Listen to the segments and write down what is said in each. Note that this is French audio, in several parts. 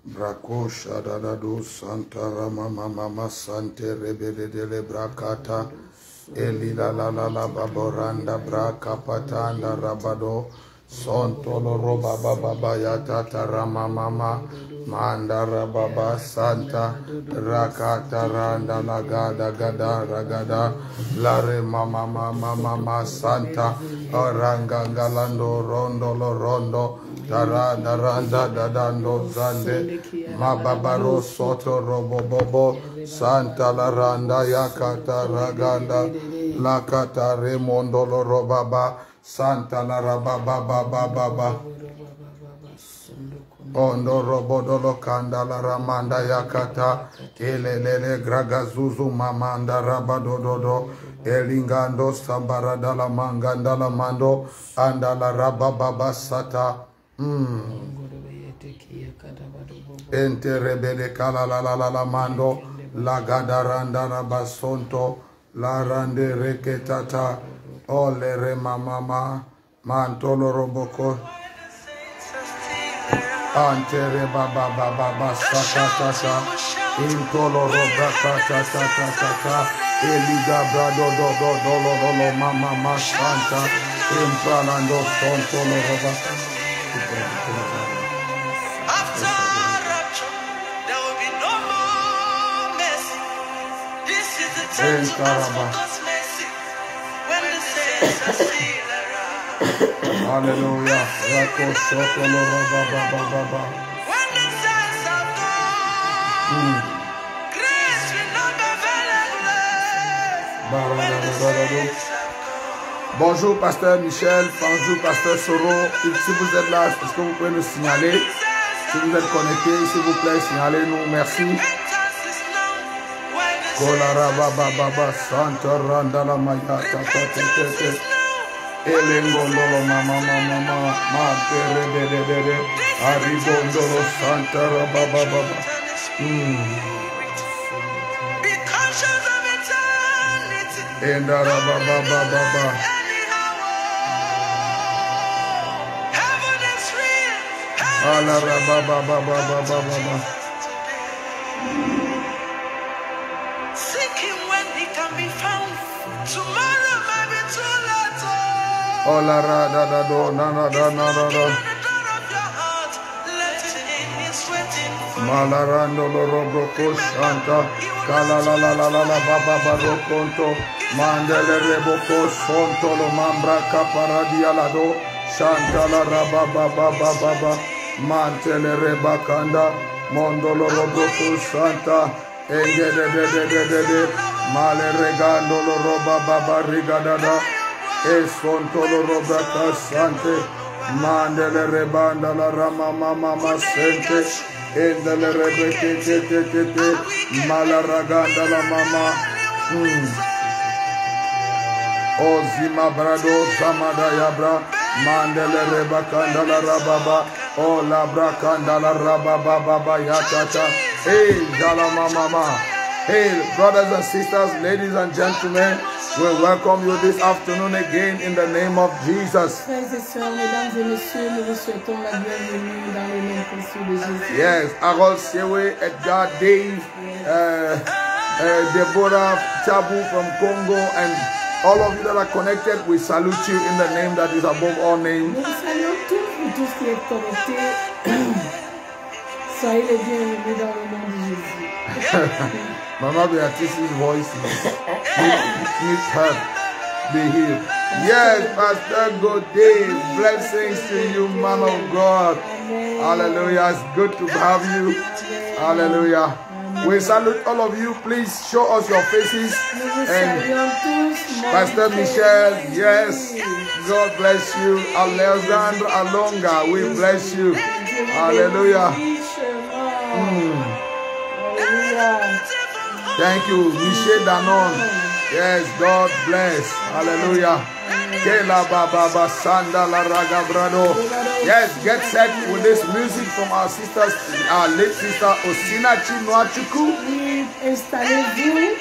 Brako Shadadadu Santa Rama Mama Sante Rebede de Brakata Elila la la la Baboranda Braka Patanda Rabado Sontolo Roba Baba Yatata Rama Mama Mandara Baba Santa Rakata Randa Lagada Gada Ragada Lare Mama Mama Santa Oranga Galando Rondolo Rondo Daranda Randa Dadando Zande Mababaro Soto Robo Bobo Santa La Randa Yakata Raganda Lakata Remondolo Robaba Santa La Rababa Baba Ondo Robodolo Kanda La Ramanda Yakata Elelele Gragazuzu Mamanda Rabadododo Elingando Sambara Dala Manganda La Mando Andala Rababa Sata Enterebele Kala La Mando La Gadaranda Rabasonto La Rande Reketata Ole Rema Mama Mantolo Roboko Antere Baba Sakatata Intolo Robrakata Eliga Brado Dolo Mama Santa Impalando Sontolo Roba. After rapture, there will be no more mercy. This is the time to ask for God's mercy when the saints are still around. Hallelujah. Rako Sotolo Baba. When the saints are gone, grace will not be available. Bonjour Pasteur Michel, bonjour Pasteur Soro. Si vous êtes là, est-ce que vous pouvez nous signaler? Si vous êtes connecté, s'il vous plaît, signalez-nous. Merci. Kolara Baba Santa Randala Maya Tete Elengondolo Mama Matere de Aribondolo Santa Baba. Be conscious of eternity. Endara Baba. Heaven is real. Alara Baba. Seek him when he can be found. Tomorrow might be too late. Olara do nana. The door of your heart. Let it in. He's waiting for you. Malarando Roboko Santa Kala la Baba Barokonto Mandele Reboko Sonto Lo Mambra Caparadia Lado Santa la Baba Mantele Rebakanda Mondolo Roboko Santa Engede de Male Regando Lo Roba Baba Rigadada Esonto Lo Robaka Sante Mandele Rebanda la Rama Mama Sente Endele Rebeke Malaraganda la Mama Ozima Brado Samada Yabra Mandele Rebakanda la Rababa O Labra Kanda la Rababa Baba Yatata Hey Jala Mama. Hey brothers and sisters, ladies and gentlemen, we welcome you this afternoon again in the name of Jesus. Frères et sœurs, mesdames et messieurs, nous vous souhaitons la bienvenue dans le nom précieux de Jésus. Yes, Harold Sewe, Edgar Dave, Deborah Chabu from Congo, and all of you that are connected, we salute you in the name that is above all names. Nous vous saluons tous qui êtes connectés. Soyez les bienvenus dans le nom de Jésus. Mama Beatrice's voice needs help. Be healed. Yes, Pastor Godey, blessings to you, man of God. Amen. Hallelujah. It's good to have you. Hallelujah. We salute all of you. Please show us your faces. Nous vous And saluons tous. Pastor Michel, yes, God bless you. Alexandre Alonga, we bless you. Hallelujah. Thank you, Michel Danon. Yes, God bless. Hallelujah. Kela Baba Sanda La Raga Brado. Yes, get set with this music from our sisters, our late sister Osina Chinwachuku. Installez-vous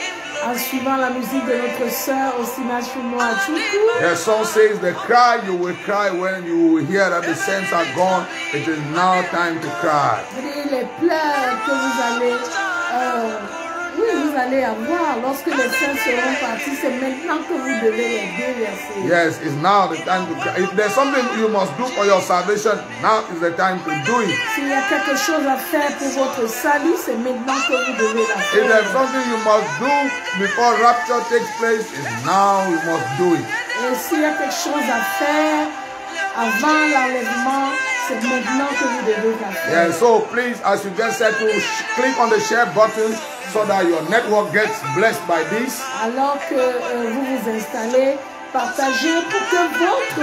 en suivant la musique de notre sœur Osina Chinwachuku. The song says, the cry you will cry when you will hear that the saints are gone. It is now time to cry. les pleurs que vous allez, vous allez avoir lorsque les saints seront partis, c'est maintenant que vous devez les déverser. Yes, it's now the time to cry. If there's something you must do for your salvation, now is the time to do it. S'il y a quelque chose à faire pour votre salut, c'est maintenant que vous devez la If there's faire. something you must do before rapture takes place, it's now you must do it. Et s'il y a quelque chose à faire avant l'enlèvement, c'est maintenant que vous devez la faire. Yeah, so please, as you get set to click on the share button so that your network gets blessed by this. Alors que vous vous installez, partagez pour que votre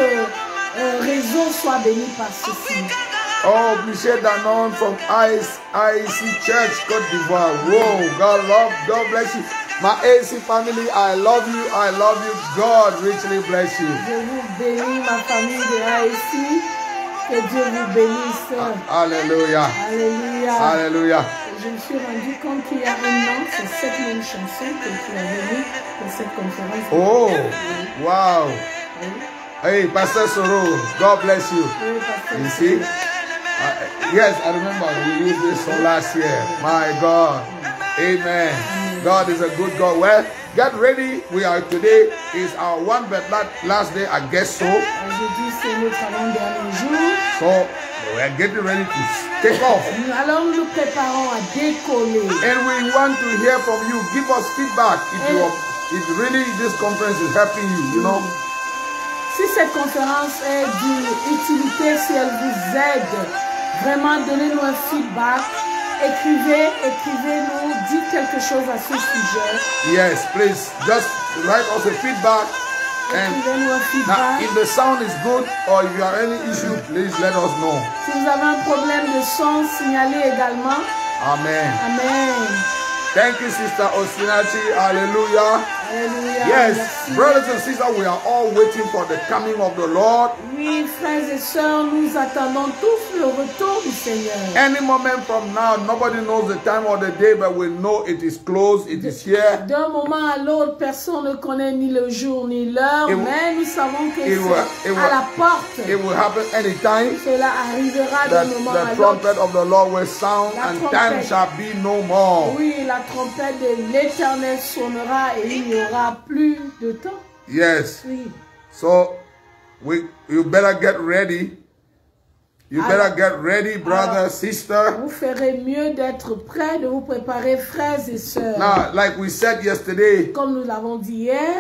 réseau soit béni par ceci. Oh, appreciate that known from IC Church, Côte d'Ivoire. Whoa, God bless you. My AC family, I love you. God richly bless you. Je vous bénis, ma famille de AIC. Que Dieu vous bénisse. Hallelujah. Alléluia. Hallelujah. Je me suis rendu compte qu'il y a un an, c'est cette même chanson que tu as venue pour cette conférence. Oh, wow. Oui. Hey, Pastor Soro, God bless you. Oui, pasteur. You see? Yes, I remember we used this song last year. My God. Amen. God is a good God. Well, get ready. Today is our one but last day, I guess so. Aujourd'hui, c'est notre avant-dernier jour. So we're getting ready to take off. Alors, nous nous préparons à décoller. And we want to hear from you. Give us feedback if really this conference is helping you, you know. Si cette conférence est d'une utilité, si elle vous aide, vraiment donnez-nous un feedback. Écrivez-nous, dites quelque chose à ce sujet. Yes, please, just write us a feedback. And Écrivez-nous un now, feedback. if the sound is good or if you have any issue, please let us know. Si vous avez un problème de son, signalez également. Amen. Amen. Thank you, Sister Osinachi. Hallelujah. Alléluia. Yes, Merci. brothers and sisters, we are all waiting for the coming of the Lord. Oui, frères et sœurs, nous attendons tous le retour du Seigneur. Any moment from now, nobody knows the time or the day, but we know it is close, it is here. D'un moment à l'autre, personne ne connaît ni le jour ni l'heure, It will- mais nous savons que it will- c'est it à will- la porte. It will happen anytime. Cela arrivera d'un moment à The l'autre. trumpet of the Lord will sound La and trompette. time shall be no more. Oui, la trompette de l'Éternel sonnera et il n'y aura plus de temps. Yes. Oui. So you better get ready. You better get ready, brother, sister. Vous ferez mieux d'être prêts, de vous préparer, frères et sœurs. Now, like we said yesterday, Comme nous l'avons dit hier,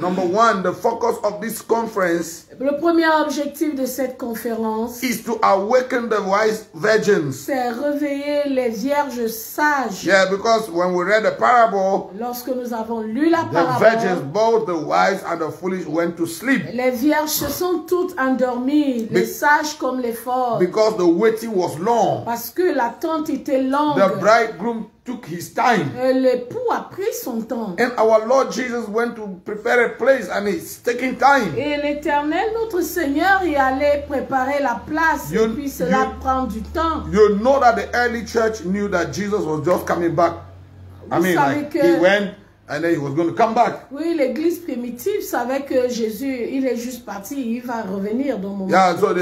number one, the focus of this conference le premier objectif de cette conférence, is to awaken the wise virgins. c'est réveiller les vierges sages. Yeah, because when we read the parable, Lorsque nous avons lu la the virgins, parabole, both the wise and the foolish, went to sleep les vierges se sont toutes endormies, les sages comme les forts, because the waiting was long. parce que l'attente était longue. The bridegroom took his time. L'époux a pris son temps. And our Lord Jesus went to prepare a place and it's taking time. Et l'Éternel, notre Seigneur, y allait préparer la place. Et puis cela prend du temps. You know that the early church knew that Jesus was just coming back. I mean, like, he went and then he was going to come back. Oui, l'église primitive savait que Jésus, il est juste parti, il va revenir dans mon moment. Yeah, so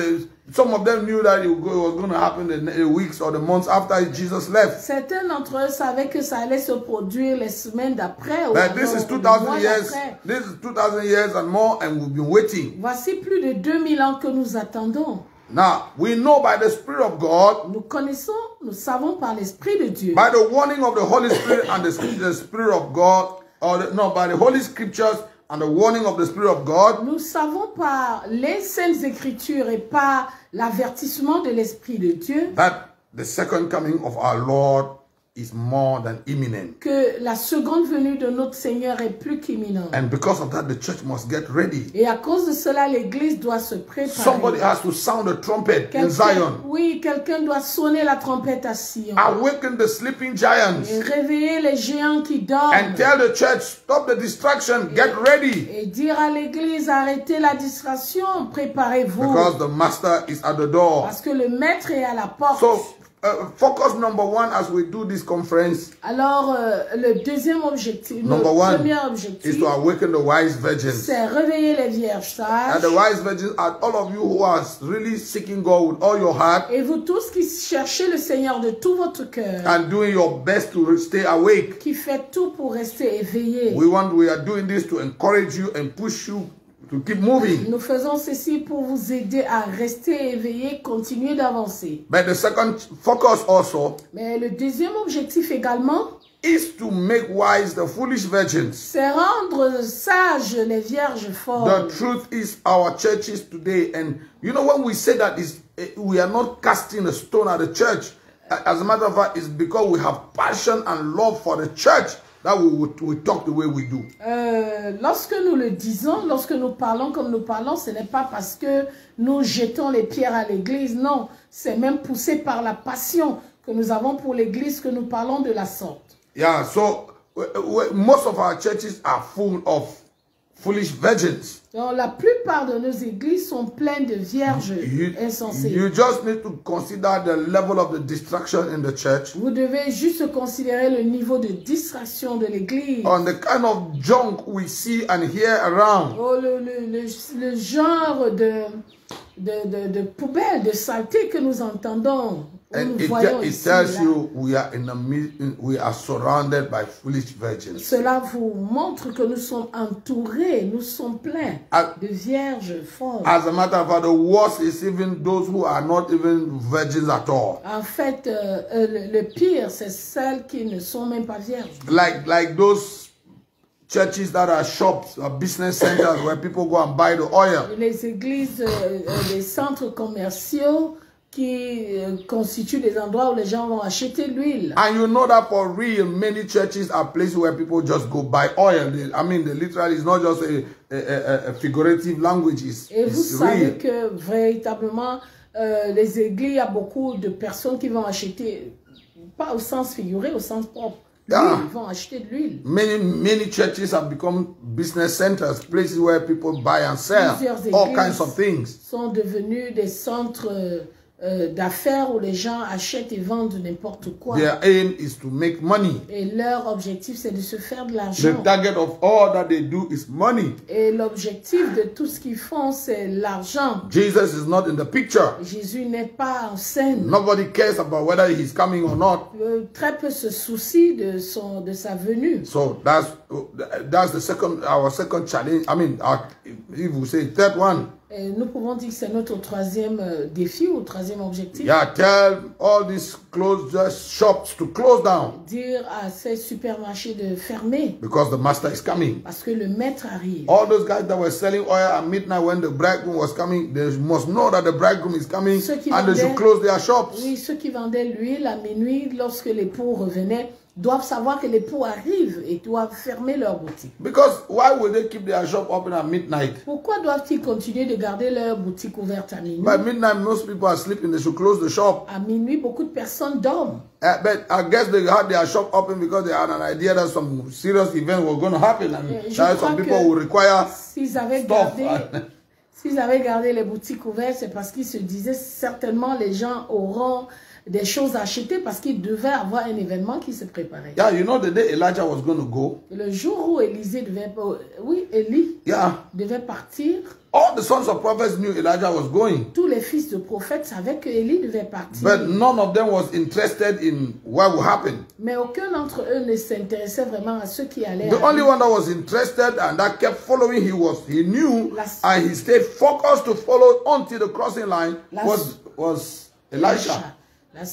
some of them knew that it was going to happen in the weeks or the months after Jesus left. Certains d'entre eux savaient que ça allait se produire les semaines d'après. But this is 2000 years. This is 2000 years and more, and we've been waiting. Voici plus de 2000 ans que nous attendons. Now, we know by the Spirit of God, Nous connaissons, nous savons par l'Esprit de Dieu, by the warning of the Holy Spirit and the Spirit of God, by the Holy Scriptures and the warning of the Spirit of God, nous savons par les Saintes Écritures et par l'avertissement de l'Esprit de Dieu that the second coming of our Lord is more than imminent. que la seconde venue de notre Seigneur est plus qu'imminente. And because of that, the church must get ready. Et à cause de cela, l'Église doit se préparer. Somebody has to sound the trumpet in Zion. Oui, quelqu'un doit sonner la trompette à Sion. Awaken the sleeping giants. Et réveiller les géants qui dorment. And tell the church, stop the distraction, get ready. Et dire à l'Église, arrêtez la distraction, préparez-vous. Because the master is at the door. Parce que le maître est à la porte. So focus number one as we do this conference Alors, le deuxième objectif, Number le one premier is objectif, to awaken the wise virgins. c'est réveiller les vierges And sages. the wise virgins are all of you who are really seeking God with all your heart Et vous tous qui cherchez le Seigneur de tout votre cœur, and doing your best to stay awake. qui faites tout pour rester éveillés. We are doing this to encourage you and push you to keep moving. Nous faisons ceci pour vous aider à rester éveillés, continuer d'avancer. But the second focus also Mais le deuxième objectif également, is to make wise the foolish virgins. c'est rendre sages les vierges The folles. truth is our churches today, and you know when we say that is we are not casting a stone at the church. As a matter of fact, it's because we have passion and love for the church that we talk the way we do. Lorsque nous le disons, lorsque nous parlons comme nous parlons, ce n'est pas parce que nous jetons les pierres à l'église, non. C'est même poussé par la passion que nous avons pour l'église que nous parlons de la sorte. Yeah, so most of our churches are full of foolish virgins. Donc, la plupart de nos églises sont pleines de vierges insensées. You just need to consider the level of the distraction in the church Vous devez juste considérer le niveau de distraction de l'église. on the kind of junk we see and hear around. Oh, le genre de poubelle, de saleté que nous entendons. And Nous voyons it ici, tells là. you we are surrounded by foolish virgins. Cela vous montre que nous sommes entourés, nous sommes pleins de vierges folles. As a matter of fact, the worst is even those who are not even virgins at all. En fait, le pire, c'est celles qui ne sont même pas vierges. Like those churches that are shops or business centers where people go and buy the oil. Les églises, les centres commerciaux qui constituent des endroits où les gens vont acheter l'huile. And you know that for real, many churches are places where people just go buy oil. Literally, it's not just a figurative language. Et vous It's savez real. que véritablement, les églises, il y a beaucoup de personnes qui vont acheter, pas au sens figuré, au sens propre. Yeah. Ils vont acheter de l'huile. Many churches have become business centers, places where people buy and sell Plusieurs all églises kinds of things. sont devenus des centres d'affaires où les gens achètent et vendent n'importe quoi. Their aim is to make money. Et leur objectif, c'est de se faire de The l'argent. target of all that they do is money. Et l'objectif de tout ce qu'ils font, c'est l'argent. Jesus is not in the picture. Jésus n'est pas en scène. Nobody cares about whether he's coming or not. Très peu se soucient de sa venue. So that's our second challenge. If we say third one, Et nous pouvons dire que c'est notre troisième défi ou troisième objectif. yeah, tell all these shops to close down Dire à ces supermarchés de fermer because the master is coming. parce que le maître arrive. All those guys that were selling oil at midnight when the bridegroom was coming, they must know that the bridegroom is coming and they should close their shops. Oui, ceux qui vendaient l'huile à minuit lorsque l'époux revenait doivent savoir que l'époux arrive et doivent fermer leur boutique. Because why would they keep their shop open at midnight? Pourquoi doivent-ils continuer de garder leur boutique ouverte à minuit? By midnight, most people are sleeping. They should close the shop. À minuit, beaucoup de personnes dorment. But I guess they had their shop open because they had an idea that some serious event was going to happen, and that some people will require s'ils avaient stuff. S'ils avaient gardé les boutiques ouvertes, c'est parce qu'ils se disaient certainement les gens auront des choses à acheter parce qu'ils devaient avoir un événement qui se préparait. Yeah, you know the day Elijah was going to go. Le jour où Élie devait partir, all the sons of prophets knew Elijah was going. Tous les fils de prophètes savaient que Élie devait partir. But none of them was interested in what would happen. Mais aucun d'entre eux ne s'intéressait vraiment à ce qui allait The only one that was interested and that kept following, he knew and he stayed focused to follow until the crossing line was Elisha. La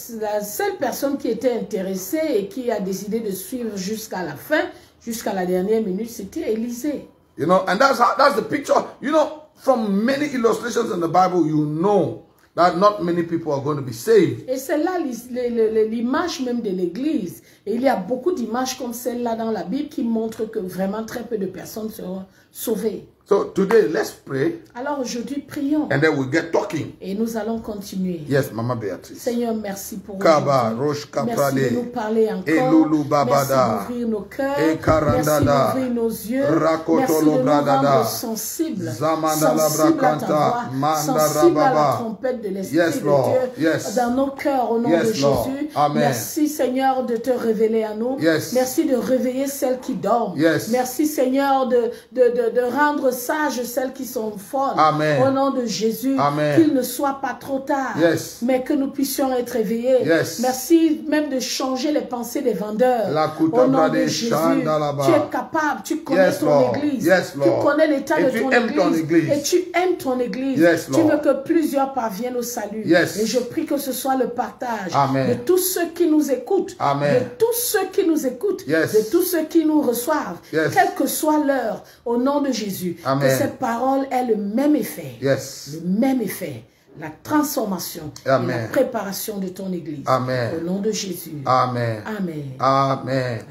seule personne qui était intéressée et qui a décidé de suivre jusqu'à la fin, jusqu'à la dernière minute, c'était Élisée. You know, and that's the picture. You know, from many illustrations in the Bible, you know that not many people are going to be saved. Et c'est là l'image même de l'Église. Et il y a beaucoup d'images comme celle-là dans la Bible qui montrent que vraiment très peu de personnes seront sauvées. So today, let's pray Alors aujourd'hui, prions and then we'll get talking. et nous allons continuer. Yes, Mama Beatrice. Seigneur, merci pour Kaba, aujourd'hui. Rosh Merci Kaprade, de nous parler encore. Elulu Merci Babada, d'ouvrir nos cœurs. Ekarandada, Merci d'ouvrir nos yeux. Rakotolo Merci de nous Bradada, rendre sensibles. Zamandala Sensibles à ta Brakanta, voix. Manda Sensibles à la Rababa. trompette de l'Esprit Yes, de Lord. Dieu. Yes. Dans nos cœurs, au nom Yes, de Lord. Jésus. Amen. Merci Seigneur de te révéler à nous. Yes. Merci de réveiller celles qui dorment. Yes. Merci Seigneur de rendre sages celles qui sont folles. Amen. Au nom de Jésus. Amen. Qu'il ne soit pas trop tard. Yes. Mais que nous puissions être éveillés. Yes. Merci même de changer les pensées des vendeurs. La Au nom Kutabra de de Jésus. Chandalaba. Tu es capable. Tu connais Yes, ton Lord. église. Yes, Lord. Tu connais l'état Et de tu ton aimes ton église. Et tu aimes ton église. Yes, tu Lord. veux que plusieurs parviennent au salut. Yes. Et je prie que ce soit le partage Amen. de tous ceux qui nous écoutent. Amen. De tous ceux qui nous écoutent. Yes. De tous ceux qui nous reçoivent. Yes. Quelle que soit l'heure. Au nom de Jésus. Amen. Que cette parole ait le même effet. Yes. Le même effet. La transformation Amen. et la préparation de ton église. Amen. Au nom de Jésus. Amen. Amen. Amen.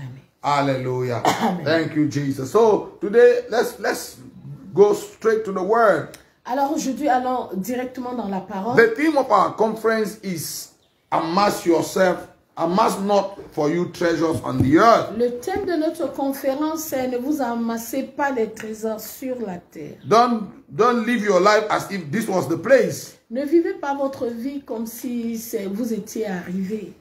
Hallelujah. Amen. Thank you, Jesus. So today, let's go straight to the word. Alors aujourd'hui, allons directement dans la parole. The theme of our conference is amass yourself, amass not for you treasures on the earth. Le thème de notre conférence est ne vous amassez pas des trésors sur la terre. Don't live your life as if this was the place. Ne vivez pas votre vie comme si vous étiez arrivé.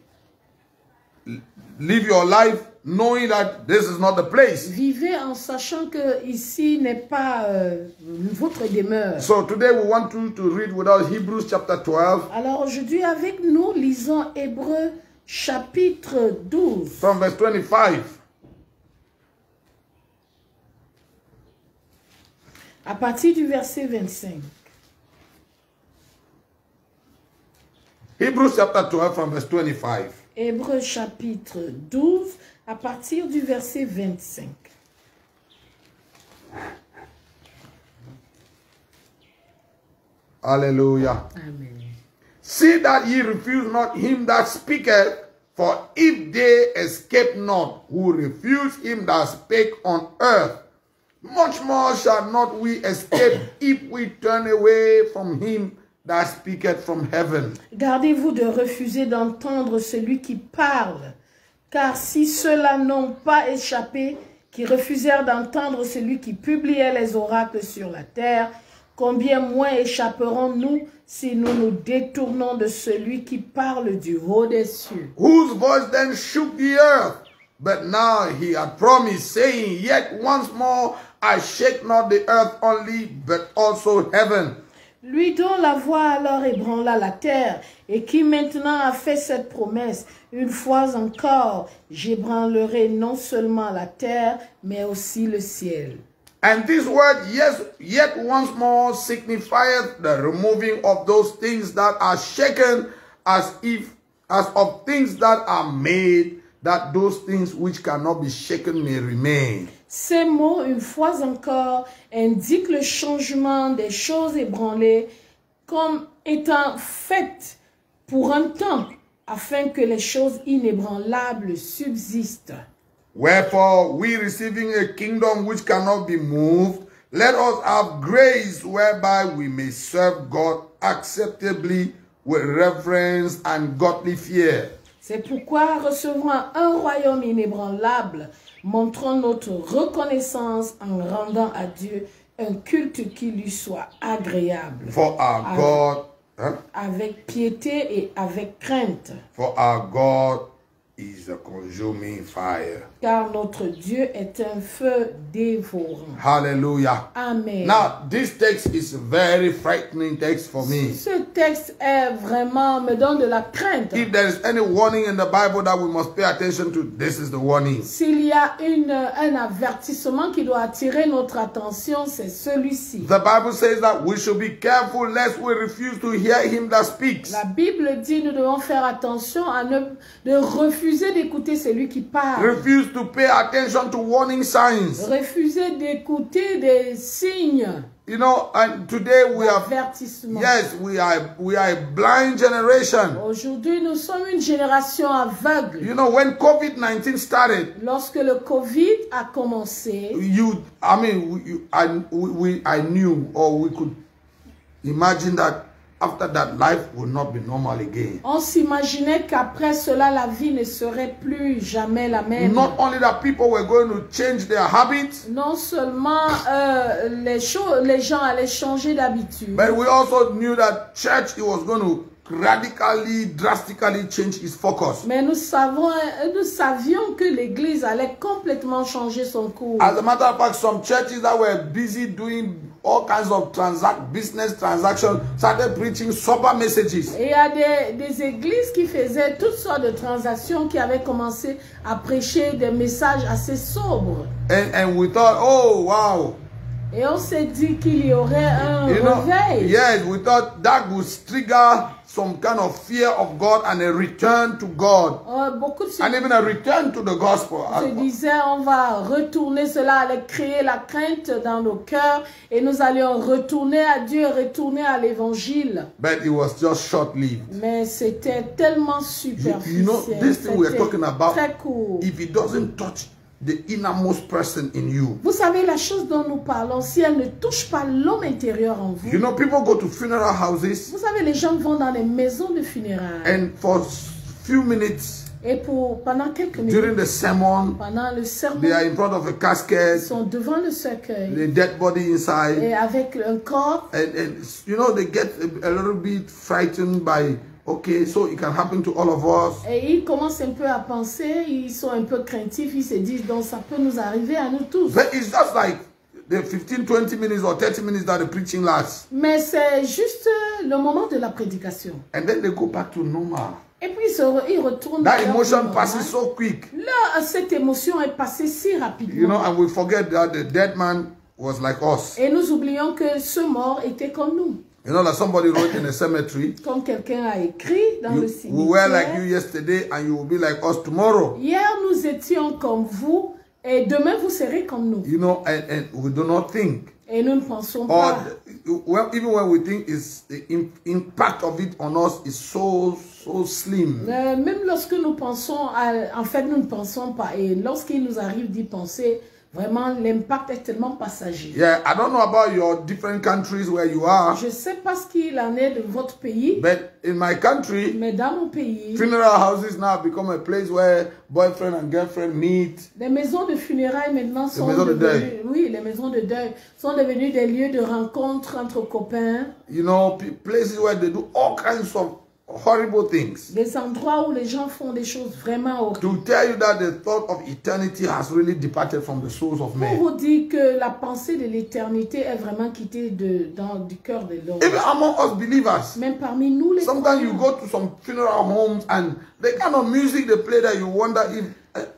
Live your life knowing that this is not the place. Vivez en sachant que ici n'est pas votre demeure. So today we want you to read with us Hebrews chapter 12 Alors aujourd'hui avec nous, lisons Hébreux chapitre 12. from verse 25. À partir du verset 25. Hebrews chapter 12 from verse 25. Hébreux chapitre 12, à partir du verset 25. Hallelujah. Amen. See that ye refuse not him that speaketh, for if they escape not who refuse him that spake on earth, much more shall not we escape if we turn away from him that speaketh from heaven. Gardez-vous de refuser d'entendre celui qui parle, car si ceux-là n'ont pas échappé, qui refusèrent d'entendre celui qui publiait les oracles sur la terre, combien moins échapperons-nous si nous nous détournons de celui qui parle du haut des cieux? Whose voice then shook the earth? But now he had promised, saying, Yet once more I shake not the earth only, but also heaven. Lui dont la voix alors ébranla la terre, et qui maintenant a fait cette promesse, une fois encore, j'ébranlerai non seulement la terre, mais aussi le ciel. And this word, yes, yet once more, signifieth the removing of those things that are shaken, as of things that are made, that those things which cannot be shaken may remain. Ces mots, une fois encore, indiquent le changement des choses ébranlées comme étant faites pour un temps, afin que les choses inébranlables subsistent. Wherefore, we receiving a kingdom which cannot be moved, let us have grace whereby we may serve God acceptably with reverence and godly fear. C'est pourquoi, recevant un royaume inébranlable, montrons notre reconnaissance en rendant à Dieu un culte qui lui soit agréable. For our God, avec piété et avec crainte. For our God is a consuming fire. Car notre Dieu est un feu dévorant. Hallelujah. Amen. Now, this text is a very frightening text for me. Ce texte est vraiment, me donne de la crainte. If there is any warning in the Bible that we must pay attention to, this is the warning. S'il y a un avertissement qui doit attirer notre attention, c'est celui-ci. The Bible says that we should be careful lest we refuse to hear him that speaks. La Bible dit nous devons faire attention à de refuser d'écouter celui qui parle. Refuse to pay attention to warning signs. Refuser d'écouter des signes. You know, and today we are, Avertissement. yes, we are a blind generation. Aujourd'hui, nous sommes une génération aveugle. You know, when COVID-19 started, Lorsque le Covid a commencé, I knew, or we could imagine that after that, life will not be normal again. on s'imaginait qu'après cela, la vie ne serait plus jamais la même. Not only that people were going to change their habits, Non seulement les gens allaient changer d'habitude, but we also knew that church, it was going to radically, drastically change its focus. mais nous savions que l'Église allait complètement changer son cours. As a matter of fact, some churches that were busy doing all kinds of business transactions started preaching sober messages. Et il y a des églises qui faisaient toutes sortes de transactions, qui avaient commencé à prêcher des messages assez sobres. And we thought, oh, wow. Et on s'est dit qu'il y aurait un réveil. Yes, we thought that would trigger some kind of fear of God and a return to God. Beaucoup de And even a return to the gospel. se disaient, on va retourner, cela allait créer la crainte dans nos cœurs et nous allions retourner à Dieu, retourner à l'évangile. But it was just short-lived. Mais c'était tellement superficiel. You know, this thing we're talking about, très court. if it doesn't touch the innermost person in you. Vous savez, la chose dont nous parlons, si elle ne touche pas l'homme intérieur en vous. You know, people go to funeral houses. Vous savez, les gens vont dans les maisons de funérailles. And for few minutes, Et pendant quelques minutes, during the sermon, pendant le sermon, they are in front of a casket, ils sont devant le cercueil. the dead body inside. Et avec un corps. And you know, they get a little bit frightened by, okay, so it can happen to all of us. Et ils commencent un peu à penser, ils sont un peu craintifs, ils se disent, donc ça peut nous arriver à nous tous. But it's just like the 15, 20 minutes or 30 minutes that the preaching lasts. Mais c'est juste le moment de la prédication. And then they go back to normal. Et puis ils retournent. That à leur emotion vie normale. passes so quick. Là, cette émotion est passée si rapidement. You know, and we forget that the dead man was like us. Et nous oublions que ce mort était comme nous. You know, like somebody wrote in a cemetery, Comme quelqu'un a écrit dans le we were like you cimetière. yesterday and you will be like us tomorrow. Hier, nous étions comme vous et demain, vous serez comme nous. You know, and we do not think. Et nous ne pensons Or pas. even when we think, the impact of it on us is so slim. Même lorsque nous pensons, en fait, nous ne pensons pas. Et lorsqu'il nous arrive d'y penser, vraiment, l'impact est tellement passager. Yeah, I don't know about your different countries where you are, Je ne sais pas ce qu'il en est de votre pays, but in my country, mais dans mon pays, funeral houses now become a place where boyfriend and girlfriend meet. les maisons de funérailles maintenant sont maisons de devenues, deuil. oui, les maisons de deuil sont devenues des lieux de rencontre entre copains, You know, places where they do all kinds of horrible things. des endroits où les gens font des choses vraiment horribles. To tell you that the thought of eternity has really departed from the souls of Pour men. vous dire que la pensée de l'éternité est vraiment quittée du cœur de l'homme. Even among us believers, Même parmi nous les sometimes you croyants. go to some funeral homes and the kind of music they play that you wonder if,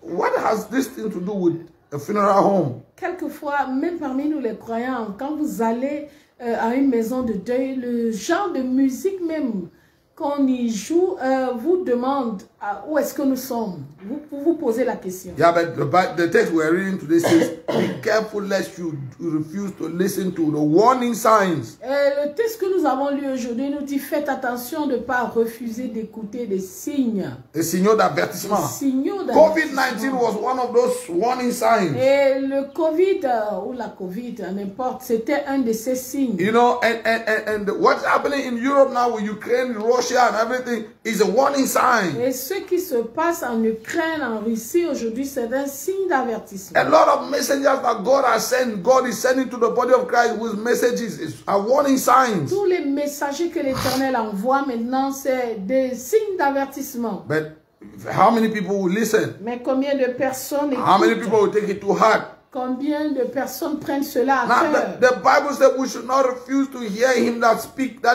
what has this thing to do with a funeral home? Quelquefois, même parmi nous les croyants, quand vous allez à une maison de deuil, le genre de musique même qu'on y joue vous demande où est-ce que nous sommes. Vous posez la question. Yeah, but the text we're reading today says, be careful lest you refuse to listen to the warning signs. Le texte que nous avons lu aujourd'hui nous dit, faites attention de ne pas refuser d'écouter des signes. A signal d'avertissement. Signaux COVID-19 d'avertissement. was one of those warning signs. Et le Covid, ou la Covid, n'importe, c'était un de ces signes. You know, and what's happening in Europe now with Ukraine, Russia and everything is a warning sign. Et ce qui se passe en Ukraine, en Russie aujourd'hui, c'est un signe d'avertissement. A lot of messengers that God has sent, God is sending to the body of Christ with messages are warning signs. Tous les messagers que l'Éternel envoie maintenant, c'est des signes d'avertissement. But how many people will listen? Mais combien de personnes How many écoutent? people will take it to heart? Combien de personnes prennent cela à Now, cœur? the Bible said we should not refuse to hear him that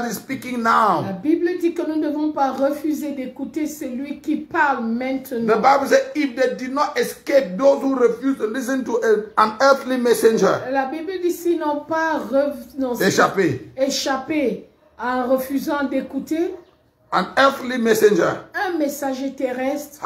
is speaking La now. Bible dit que nous ne devons pas refuser d'écouter celui qui parle The maintenant. Bible said if they did not escape those who refuse to listen to an earthly messenger, La Bible dit s'ils n'ont pas échappé en refusant d'écouter an earthly messenger. un messager terrestre,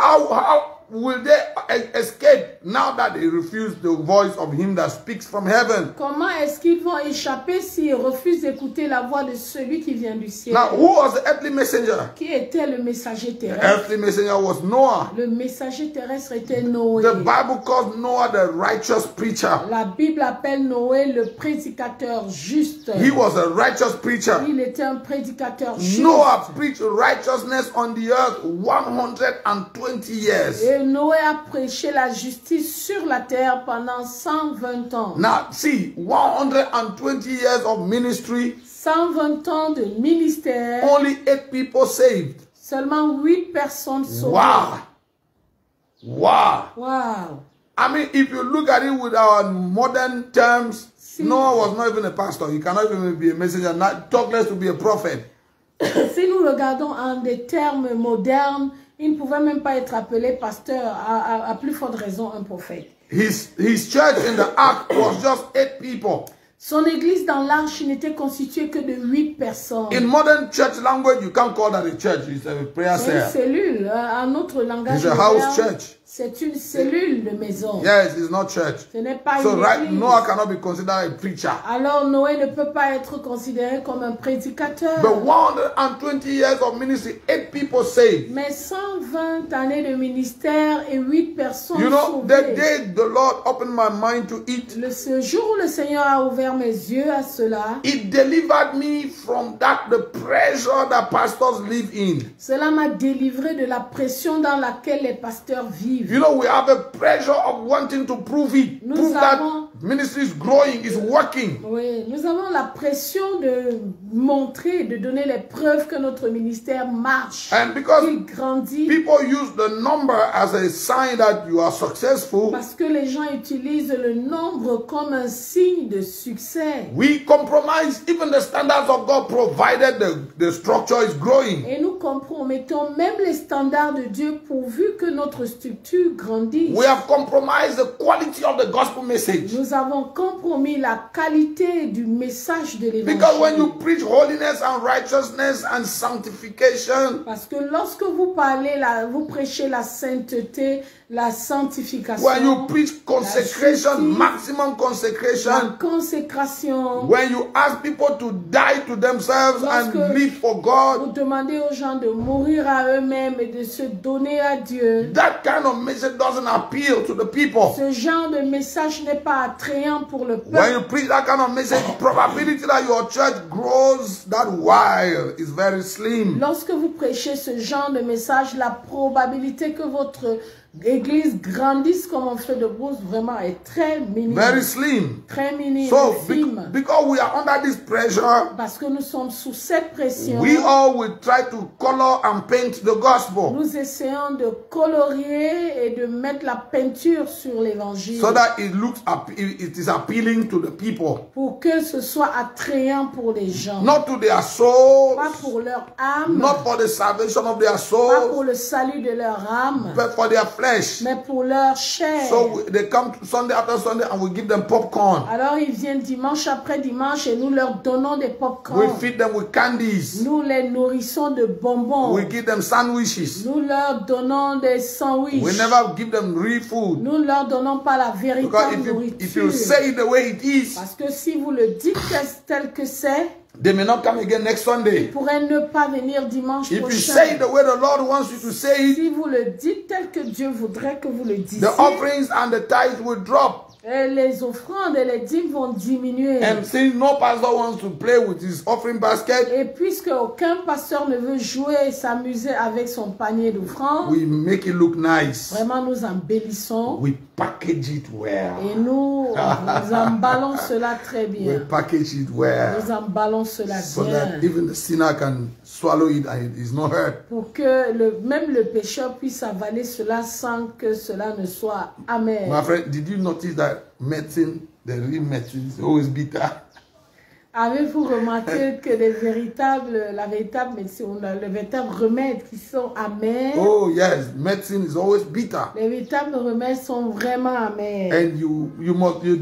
will they escape now that they refuse the voice of him that speaks from heaven? Comment est-ce qu'ils vont échapper s'ils refusent d'écouter la voix de celui qui vient du ciel? Now, who was the earthly messenger? Qui était le messager The terrestre? earthly messenger was Noah. Le messager terrestre était Noé. The Bible calls Noah the righteous preacher. La Bible appelle Noé le prédicateur juste. He was a righteous preacher. Il était un prédicateur juste. Noah preached righteousness on the earth 120 years. Et Noé a prêché la justice sur la terre pendant 120 ans. Now, see, 120 years of ministry, 120 ans de ministère, only 8 people saved. seulement 8 personnes sauvées. Wow. Wow. Wow. I mean, if you look at it with our modern terms, Si. Noah was not even a pastor. He cannot even be a messenger, not talk less to be a prophet. Si nous regardons en des termes modernes, il ne pouvait même pas être appelé pasteur, à plus forte raison un prophète. His church in the ark was just 8 people. Son église dans l'arche n'était constituée que de 8 personnes. In modern church language, you can't call that a church. It's a prayer C'est une cell. cellule, en notre langage It's a house moderne, church. c'est une cellule de maison. Yes, it's not church. Ce n'est pas So une right, église. Noah cannot be considered a preacher. Alors Noé ne peut pas être considéré comme un prédicateur. But 120 years of ministry, 8 people saved. Mais 120 années de ministère et 8 personnes You know, the sauvées. day the Lord opened my mind to it, Ce jour où le Seigneur a ouvert mes yeux à cela, it delivered me from the pressure that pastors live in. cela m'a délivré de la pression dans laquelle les pasteurs vivent. You know, we have a pressure of wanting to prove it. Nous Prove avons- that ministry is growing, is working. Oui, nous avons la pression de montrer, de donner les preuves que notre ministère marche, And because qu'il grandit, people use the number as a sign that you are successful, parce que les gens utilisent le nombre comme un signe de succès. we compromise even the standards of God provided the structure is growing. Et nous compromettons même les standards de Dieu pourvu que notre structure grandisse. We have compromised the quality of the gospel message. Nous avons compromis la qualité du message de Because when you l'évangile. preach holiness and righteousness and sanctification, Parce que lorsque vous vous prêchez la sainteté, la sanctification, when you preach consecration, justice, maximum la consecration, consécration, when you ask people to die to themselves and Lorsque- live for God, vous demandez aux gens de mourir à eux-mêmes et de se donner à Dieu. that kind of message doesn't appeal to the people. Ce genre de message n'est pas attrayant pour le When peuple. you preach that kind of message, probability that your church grows that while is very slim. Lorsque vous prêchez ce genre de message, la probabilité que votre église grandisse comme un feu de brousse vraiment est très minime. Very slim. Très minime, So, infime. because we are under this pressure, Parce que nous sommes sous cette pression. we all will try to color and paint the gospel Nous essayons de colorier et de mettre la peinture sur l'évangile so that it it is appealing to the people, pour que ce soit attrayant pour les gens. not to their souls, Pas pour leur âme, not for the salvation of their pas souls, pour le salut de leur âme, but for their flesh. mais pour leur chair. So they come Sunday after Sunday and we give them popcorn. Alors ils viennent dimanche après dimanche et nous leur donnons des We pop-corn. feed them with candies. Nous les nourrissons de bonbons. We give them sandwiches. Nous leur donnons des sandwichs. We never give them real food. Nous ne leur donnons pas la Because véritable if nourriture. you say it the way it is, Parce que si vous le dites tel que c'est, they may not come again next Sunday. ils pourraient ne pas venir dimanche If you prochain. say it the way the Lord wants you to say it, Si vous le dites tel que Dieu voudrait que vous le disiez, the offerings and the tithes will drop. et les offrandes et les dîmes vont diminuer. And since no pastor wants to play with his offering basket, Et puisque aucun pasteur ne veut jouer et s'amuser avec son panier d'offrandes, we make it look nice. vraiment nous embellissons We package it well. et nous emballons cela très We bien. package it well. Nous emballons cela So bien. that even the sinner can swallow it and it is not hurt. Pour que même le pécheur puisse avaler cela sans que cela ne soit amer. My friend, did you notice that medicine, the real medicine, is always bitter? Avez-vous remarqué que la véritable médecine, le véritable remède qui sont amers, Oh yes, medicine is always bitter. les véritables remèdes sont vraiment amers. And you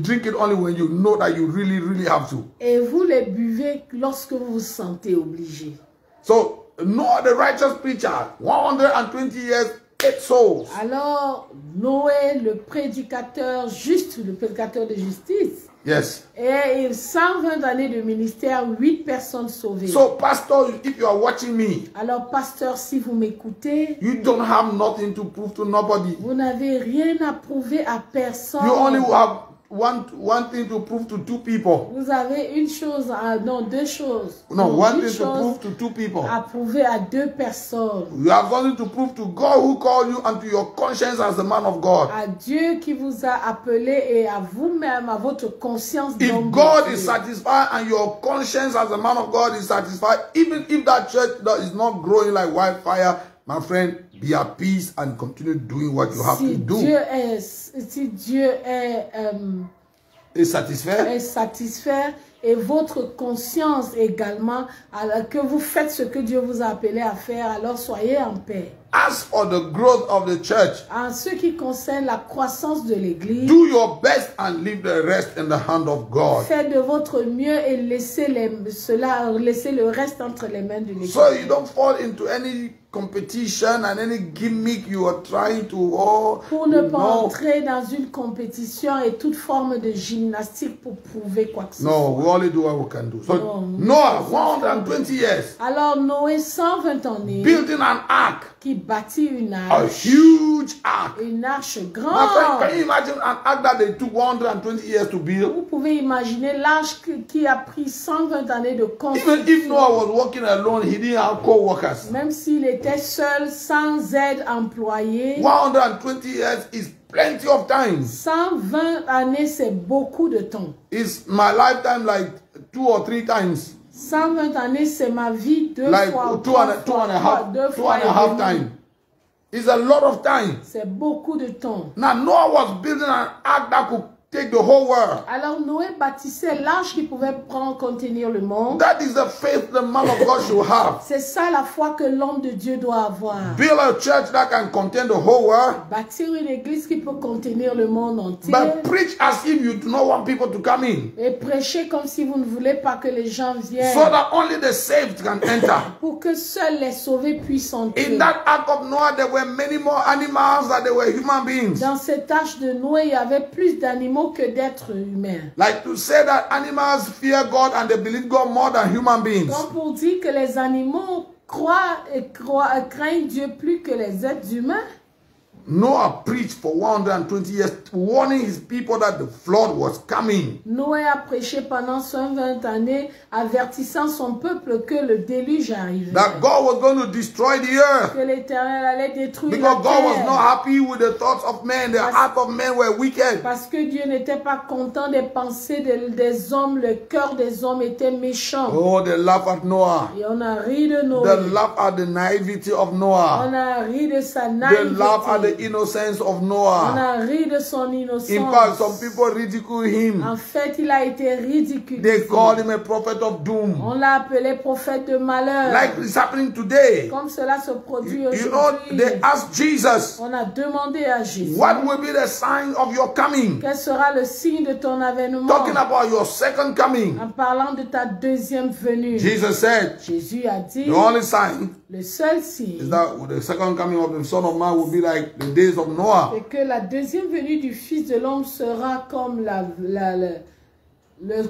drink it only when you know that you really have to. Et vous les buvez lorsque vous vous sentez obligé. So Noah, the righteous preacher, 120 years, 8 souls. Alors, Noé, le prédicateur juste, le prédicateur de justice, Yes. et 120 années de ministère, 8 personnes sauvées. So, pastor, if you are watching me, Alors, pasteur, si vous m'écoutez, you don't have nothing to prove to nobody. vous n'avez rien à prouver à personne. You only have one thing to prove to 2 people. Vous avez une chose, non, 2 choses. No, Non, one une thing to chose prove to 2 people. à prouver à 2 personnes. You have something to prove to God who called you and to your conscience as a man of God. À Dieu qui vous a appelé et à vous-même, à votre conscience d'homme If de God Dieu. is satisfied and your conscience as a man of God is satisfied, even if that church is not growing like wildfire, my friend, be at peace and continue doing what you have to do. Si Dieu Is satisfied? est satisfait et votre conscience également, alors que vous faites ce que Dieu vous a appelé à faire, alors soyez en paix. As for the growth of the church, En ce qui concerne la croissance de l'Église, do your best and leave the rest in the hand of God. faites de votre mieux et laissez le reste entre les mains de l'Église. So you don't fall into any competition and any gimmick you are trying to, Pour ne pas entrer dans une compétition et toute forme de gymnastique pour prouver quoi que ce soit. No, we only do what we can do. So No. Noah, 120 years, Alors Noé, 120 années, building an ark, qui bâtit une a arche, huge ark. une arche My friend, grande. can you imagine an ark that they took 120 years to build? Vous pouvez imaginer l'arche qui a pris 120 années de Even if Noah construction. was working alone, he didn't have co-workers. Même s'il était seul, sans aide employée, 120 years is plenty of time. 120 années, c'est beaucoup de temps. It's my lifetime like 2 or 3 times. 120 années, c'est ma vie deux Like fois. two and a half et demi. time. It's a lot of time. C'est beaucoup de temps. Now Noah was building an ark that could take the whole world. Alors Noé bâtissait l'arche qui pouvait contenir le monde. That is the faith the man of God should have. C'est ça la foi que l'homme de Dieu doit avoir. Build a church that can contain the whole world, Bâtir une église qui peut contenir le monde entier. but preach as if you do not want people to come in, Et prêcher comme si vous ne voulez pas que les gens viennent. so that only the saved can enter. Pour que seuls les sauvés puissent entrer. In that ark of Noah, there were many more animals than there were human beings. Dans cette arche de Noé, il y avait plus d'animaux que d'êtres humains. Like to say that animals fear God and they believe God more than human beings. Comme pour dire que les animaux craignent Dieu plus que les êtres humains. Noah preached for 120 years, warning his people that the flood was coming. Noé a prêché pendant 120 années, avertissant son peuple que le déluge arrivait. That God was going to destroy the earth. Que l'Éternel allait détruire Because la God was terre. not happy with the thoughts of men. The hearts of men were wicked. Parce que Dieu n'était pas content des pensées des hommes, le cœur des hommes était méchant. Oh, they laugh at Noah. Et on a ri de Noé. They laugh at the naivety of Noah. On a ri de sa They laugh at naïveté. the innocence of On Noah. a ri de son In innocence. fact, some people ridicule him. En fait, il a été ridiculisé. They call him a prophet of doom. On l'a appelé prophète de malheur. Like it's happening today. Comme cela se produit You know, aujourd'hui. they asked Jesus, On a demandé à Jésus, what will be the sign of your coming? quel sera le signe de ton avènement? Talking about your second coming. En parlant de ta deuxième venue. Jesus said, Jésus a dit, the only sign le seul is signe that the second coming of the Son of Man will be like the days of Noah. est que la deuxième venue du Fils de l'homme sera comme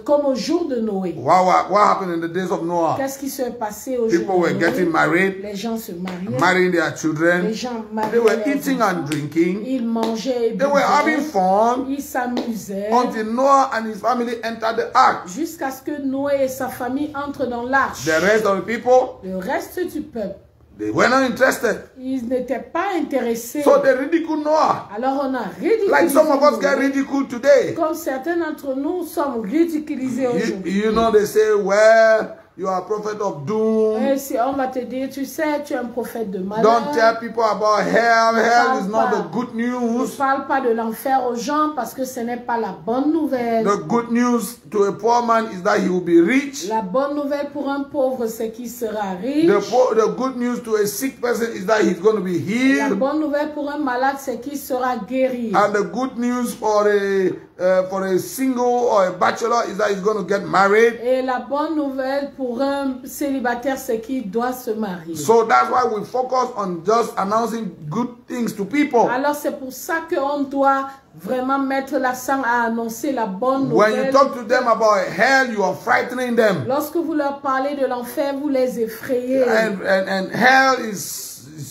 comme au jour de Noé. What happened in the days of Noah? Qu'est-ce qui s'est passé au jour People were de getting Noé? married, Les gens se mariaient. marrying their Les children. gens They mariaient were leurs eating enfants. and drinking. Ils mangeaient et They were having buvaient. fun Ils s'amusaient. until Noah and his family entered the ark. Jusqu'à ce que Noé et sa famille entrent dans l'arche. The rest of the people, Le reste du peuple, they were not interested. ils n'étaient pas intéressés. So they ridiculed Noah. Alors on a ridiculisé Like some of us get Noé. ridiculed today. Comme certains d'entre nous sommes ridiculisés aujourd'hui. You know, they say, well, you are a prophet of doom. Et si on va te dire, tu sais, tu es un prophète de Don't malheur. tell people about hell. Hell is not pas. the good Ne news. parle pas de l'enfer aux gens parce que ce n'est pas la bonne nouvelle. The good news to a poor man is that he will be rich. La bonne nouvelle pour un pauvre, c'est qu'il sera riche. The good news to a sick person is that he's going to be La healed. bonne nouvelle pour un malade, c'est qu'il sera guéri. And the good news for a single or a bachelor is that he's going to get married. Et la bonne nouvelle pour pour un célibataire, c'est qu'il doit se marier. So that's why we focus on just announcing good things to people. Alors c'est pour ça qu'on doit vraiment mettre l'accent à annoncer la bonne When you nouvelle. talk to them about hell, you are frightening them. Lorsque vous leur parlez de l'enfer, vous les effrayez. And hell is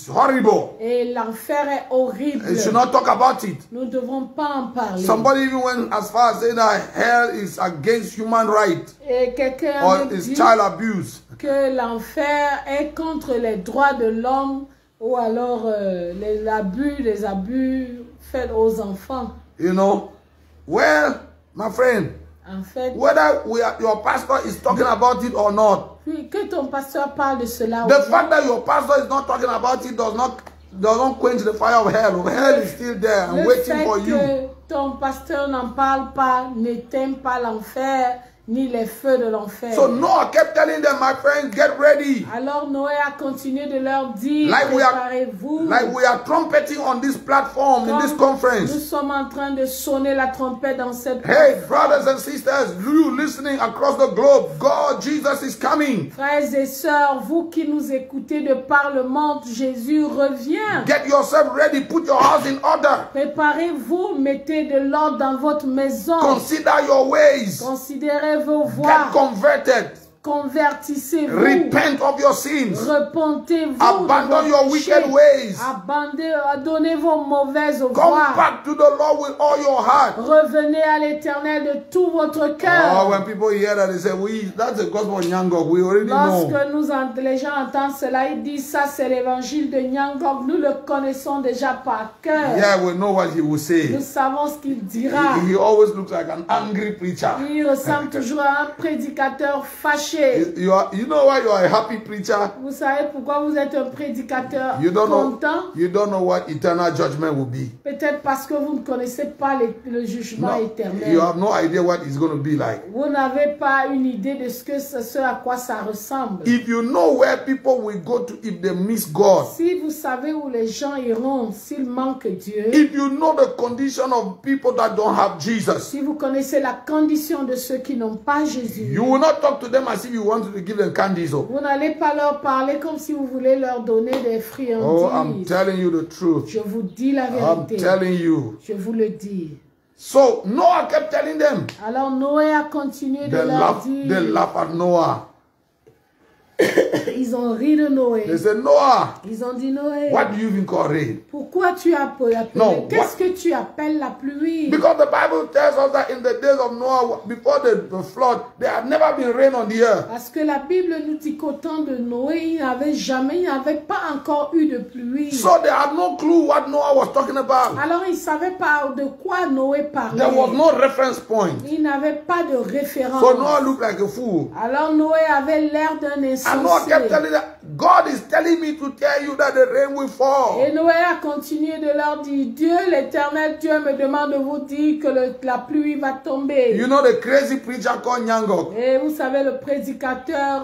horrible. Et l'enfer est horrible. You should not talk about it. Nous ne devons pas en parler. Somebody even went as far as saying that hell is against human rights Et quelqu'un or avait is dit child abuse. que l'enfer est contre les droits de l'homme ou alors les abus faits aux enfants. You know, well, my friend, En fait, whether your pastor is talking about it or not, puis que ton pasteur parle de cela, the fact that your pastor is not talking about it doesn't quench the fire of hell. Hell is still there and le waiting fait for you. que ton pasteur n'en parle pas, n'éteint pas l'enfer, ni les feux de l'enfer. So Noah kept telling them, my friends, get ready. Alors Noé a continué de leur dire, Like préparez-vous. we are trumpeting on this platform, in this Nous conference. sommes en train de sonner la trompette dans cette Hey, brothers and sisters, you listening across the globe, God, Jesus is coming. Frères et sœurs, vous qui nous écoutez de par le monde, Jésus revient. Get yourself ready, put your house in order. Préparez-vous, mettez de l'ordre dans votre maison. Consider your ways. Considérez vos Get voies. converted. Convertissez-vous. Repent of your sins. Repentez-vous. Abandon de your vos wicked péchés. ways. Abandonnez vos mauvaises Come voies. back to the Lord with all your heart. Revenez à l'Éternel de tout votre Oh, cœur. when people hear that, they say, that's the gospel of Nyangok. We already know. Lorsque les gens entendent cela, ils disent ça c'est l'évangile de Nyangok. Nous le connaissons déjà par cœur. Yeah, we know what he will say. Nous savons ce qu'il dira. He always looks like an angry preacher. Il ressemble toujours à un prédicateur fâché. You know why you are a happy preacher? Vous savez pourquoi vous êtes un prédicateur You don't content? know what eternal judgment will be. Peut-être parce que vous ne connaissez pas le jugement No, éternel. you have no idea what it's going to be like. Vous n'avez pas une idée de ce à quoi ça ressemble. If you know where people will go to if they miss God, Si vous savez où les gens iront s'ils manquent Dieu, if you know the condition of people that don't have Jesus, si vous connaissez la condition de ceux qui n'ont pas Jésus, you will not talk to them as if you want to give them candies. Oh, vous n'allez pas leur parler comme si vous voulez leur donner des friandises. I'm telling you the truth. Je vous dis la I'm vérité. telling you. Je vous le dis. So Noah kept telling them. Alors Noé a continué de leur They dire. laugh at Noah. Ils ont ri de Noé. They said, Noah, Ils ont dit Noé, what do you even call rain? pourquoi tu appelles la pluie? No, Qu'est-ce que tu appelles la pluie? Because the Bible tells us that in the days of Noah, before the flood, there had never been rain on the earth. Parce que la Bible nous dit qu'au temps de Noé, il n'y avait pas encore eu de pluie. So they had no clue what Noah was talking about. Alors ils ne savaient pas de quoi Noé parlait. There was no reference point. Il n'avait pas de référence. So Noah looked like a fool. Alors Noé avait l'air d'un And Noah kept insensé. telling them, God is telling me to tell you that the rain will fall. Et Noé a continué de leur dire, Dieu, l'Éternel Dieu me demande de vous dire que la pluie va tomber. You know the crazy preacher called Nyangok? Et vous savez, le prédicateur,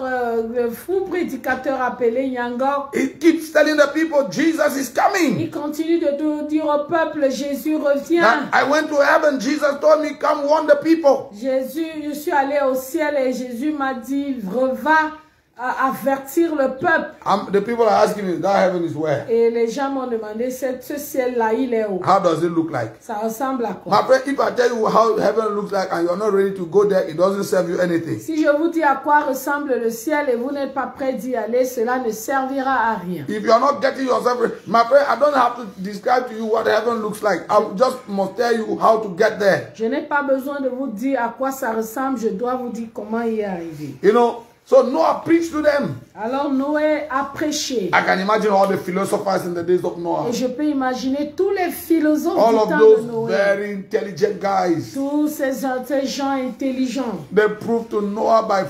le fou prédicateur appelé Nyangok, He keeps telling the people, Jesus is coming. il continue de dire au peuple, Jésus revient. Now, I went to heaven. Jesus told me, come warn the people. Jésus, je suis allé au ciel et Jésus m'a dit, va avertir le peuple. The people are asking me, that heaven is where? Et les gens m'ont demandé, ce ciel-là, il est où? How does it look like? Ça ressemble à quoi? My friend, if I tell you how heaven looks like and you're not ready to go there, it doesn't serve you anything. Si je vous dis à quoi ressemble le ciel et vous n'êtes pas prêt d'y aller, cela ne servira à rien. If you're not getting yourself ready, my friend, I don't have to describe to you what heaven looks like. I just must tell you how to get there. Je n'ai pas besoin de vous dire à quoi ça ressemble, je dois vous dire comment y arriver. You know, so Noah preached to them. Alors Noé a prêché. I can imagine all the philosophers in the days of Noah. Et je peux imaginer tous les philosophes All du of temps those de Noé. very intelligent guys. Tous ces gens intelligents. They proved to Noah by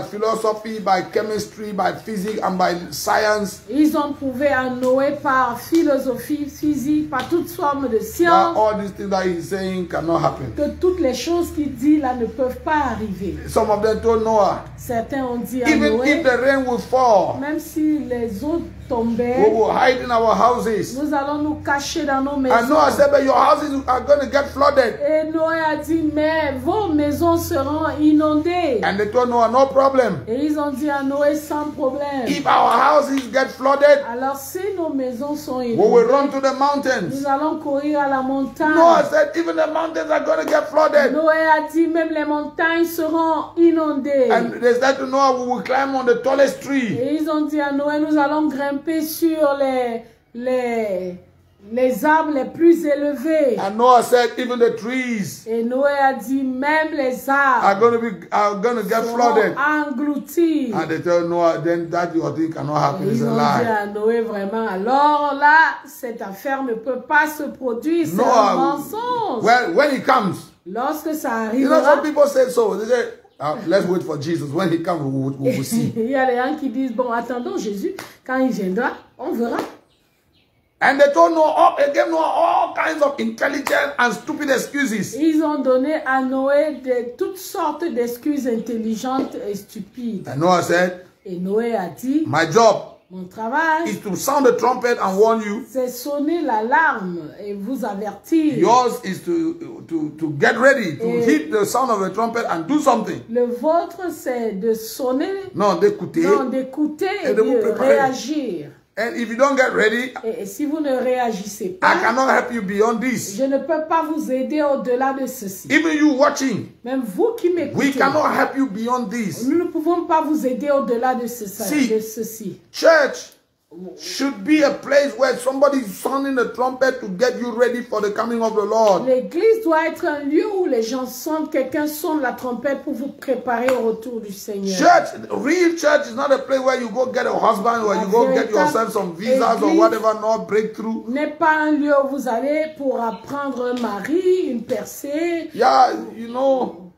philosophy, by chemistry, by physics, and by science Ils ont prouvé à Noé par philosophie, physique, par toutes formes de that sciences, all these things that he's saying cannot happen. que toutes les choses qu'il dit là ne peuvent pas arriver. Some of them told Noah, Certains ont dit à even Noé, if the rain will fall, même si les autres tomber, we will hide in our houses. nous allons nous cacher dans nos And maisons. Noah said, but your houses are going to get flooded. Et Noé a dit, mais vos maisons seront inondées. And they told Noah, no problem. Et ils ont dit à Noé, sans problème. If our houses get flooded, Alors si nos maisons sont we will inondées, run to the nous mountains. allons courir à la montagne. Noah said, even the mountains are going to get flooded. Noé a dit, même les montagnes seront inondées. And they said to Noah, we will climb on the tallest tree. Et ils ont dit à Noé, nous allons grimper sur les arbres les plus élevés. And Noah said, even the trees Et Noé a dit, même les arbres are going to get flooded. seront engloutis. And they tell Noah, then that your thing cannot happen. Et It's ils a ont dit lie. à Noé, vraiment, alors là, cette affaire ne peut pas se produire, c'est un Noah, mensonge. well, when he comes, Lorsque ça you know, arrivera, some people say so. They say, let's wait for Jesus. When he comes, we will see. il y a des gens qui disent, bon, attendons Jésus, quand il viendra, on verra. And they told Noah, they gave Noah all kinds of intelligent and stupid excuses. Ils ont donné à Noé toutes sortes d'excuses intelligentes et stupides. And Noah said, Et Noé a dit, my job mon travail, is to sound the trumpet and warn you. c'est sonner l'alarme et vous avertir. Yours is to get ready, to hit the sound of the trumpet and do something. Le vôtre, c'est de sonner, Non, d'écouter. non, d'écouter et de vous de préparer. réagir. And if you don't get ready, Et si vous ne réagissez I pas, cannot help you beyond this. je ne peux pas vous aider au-delà de ceci. Even you watching, Même vous qui we m'écoutez, cannot help you beyond this. nous ne pouvons pas vous aider au-delà de ceci. Church should be a place where somebody is sounding the trumpet to get you ready for the coming of the Lord. L'église doit être un lieu où les gens sentent, quelqu'un sonne la trompette pour vous préparer au retour du Seigneur. Church, real church is not a place where you go get a husband or you go get yourself some visas or whatever, no breakthrough. N'est pas un lieu où vous allez pour apprendre un mari, une percée. Yeah, you know,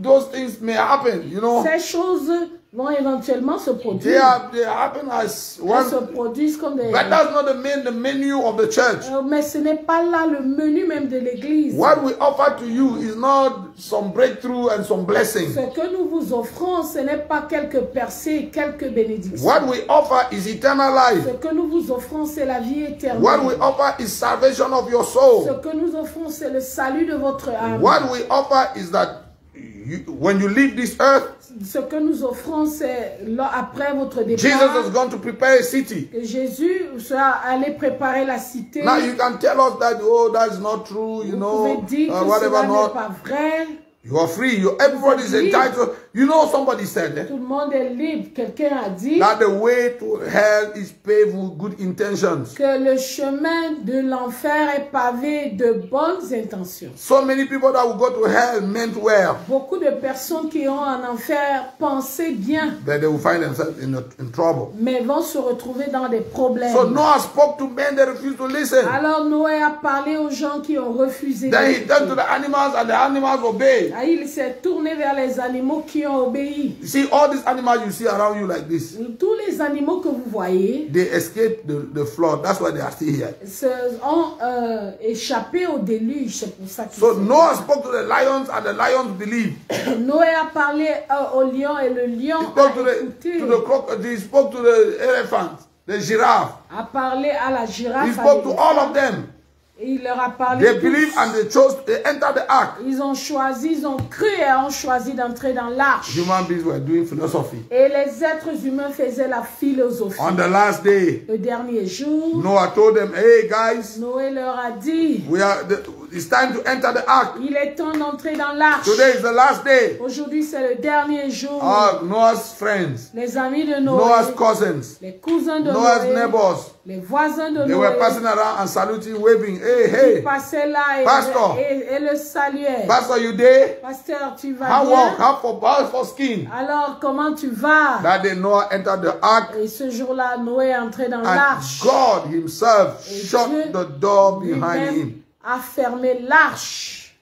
those things may happen, you know. Ces choses vont éventuellement se They produire. happen as Elles se one, produisent comme des... but that's not the menu of the church. Mais ce n'est pas là le menu même de l'église. What we offer to you is not some breakthrough and some blessing. Ce que nous vous offrons, ce n'est pas quelques percées, quelques bénédictions. What we offer is eternal life. Ce que nous vous offrons, c'est la vie éternelle. What we offer is salvation of your soul. Ce que nous offrons, c'est le salut de votre âme. What we offer is that when you leave this earth, Ce que nous offrons, c'est après votre Jesus départ, is going to prepare a city. que Jésus soit allé préparer la cité. Now you can tell us that, oh, that's not true, you Vous know, pouvez dire que whatever cela n'est not. pas vrai. You are free. Everybody is entitled. You know, somebody said Tout le monde est libre. Quelqu'un a dit that the way to hell is paved with good intentions. que le chemin de l'enfer est pavé de bonnes intentions. So many people that will go to hell meant well, Beaucoup de personnes qui ont en enfer pensaient bien, but they will find themselves in trouble. mais vont se retrouver dans des problèmes. So Noah spoke to men that refused to listen. Alors Noé a parlé aux gens qui ont refusé Then he d'écouter. turned to the animals and the animals obeyed. Ah, il s'est tourné vers les animaux qui ont obéi. You see, all these animals you see around you like this, Tous les animaux que vous voyez they escaped the flood. That's why they are still here. ont échappé au déluge. C'est pour ça qu'ils So sont Noah là. spoke to the lions and the lions believed. Noé a parlé au lion et le He lion spoke a écouté. to the crocodile. He spoke to the elephant, the giraffe. A parlé à la He girafe. spoke to all of them. Et il leur a parlé. They tous. believed and they chose. They entered the ark. Ils ont choisi, ils ont cru et ont choisi d'entrer dans l'arche. Human beings were doing philosophy. Et les êtres humains faisaient la philosophie. On the last day, Le dernier jour, Noah told them, "Hey guys, Noé leur a dit, it's time to enter the ark. il est temps d'entrer dans l'arche. Today is the last day." Aujourd'hui, c'est le dernier jour. Noah's friends, Les amis de Noé, Noah's cousins, les cousins de Noah's Noé, neighbors, les voisins de they were Noé, passing around and saluting, waving. Hey, hey, ils passaient là Pastor. et le saluaient. Pastor, you there? Pasteur, tu vas How bien? walk? How for skin? Alors, comment tu vas? That day Noah entered the ark Et ce jour-là, Noé est entré dans and l'arche. God himself Et shut Dieu the door behind lui-même him. a fermé l'arche.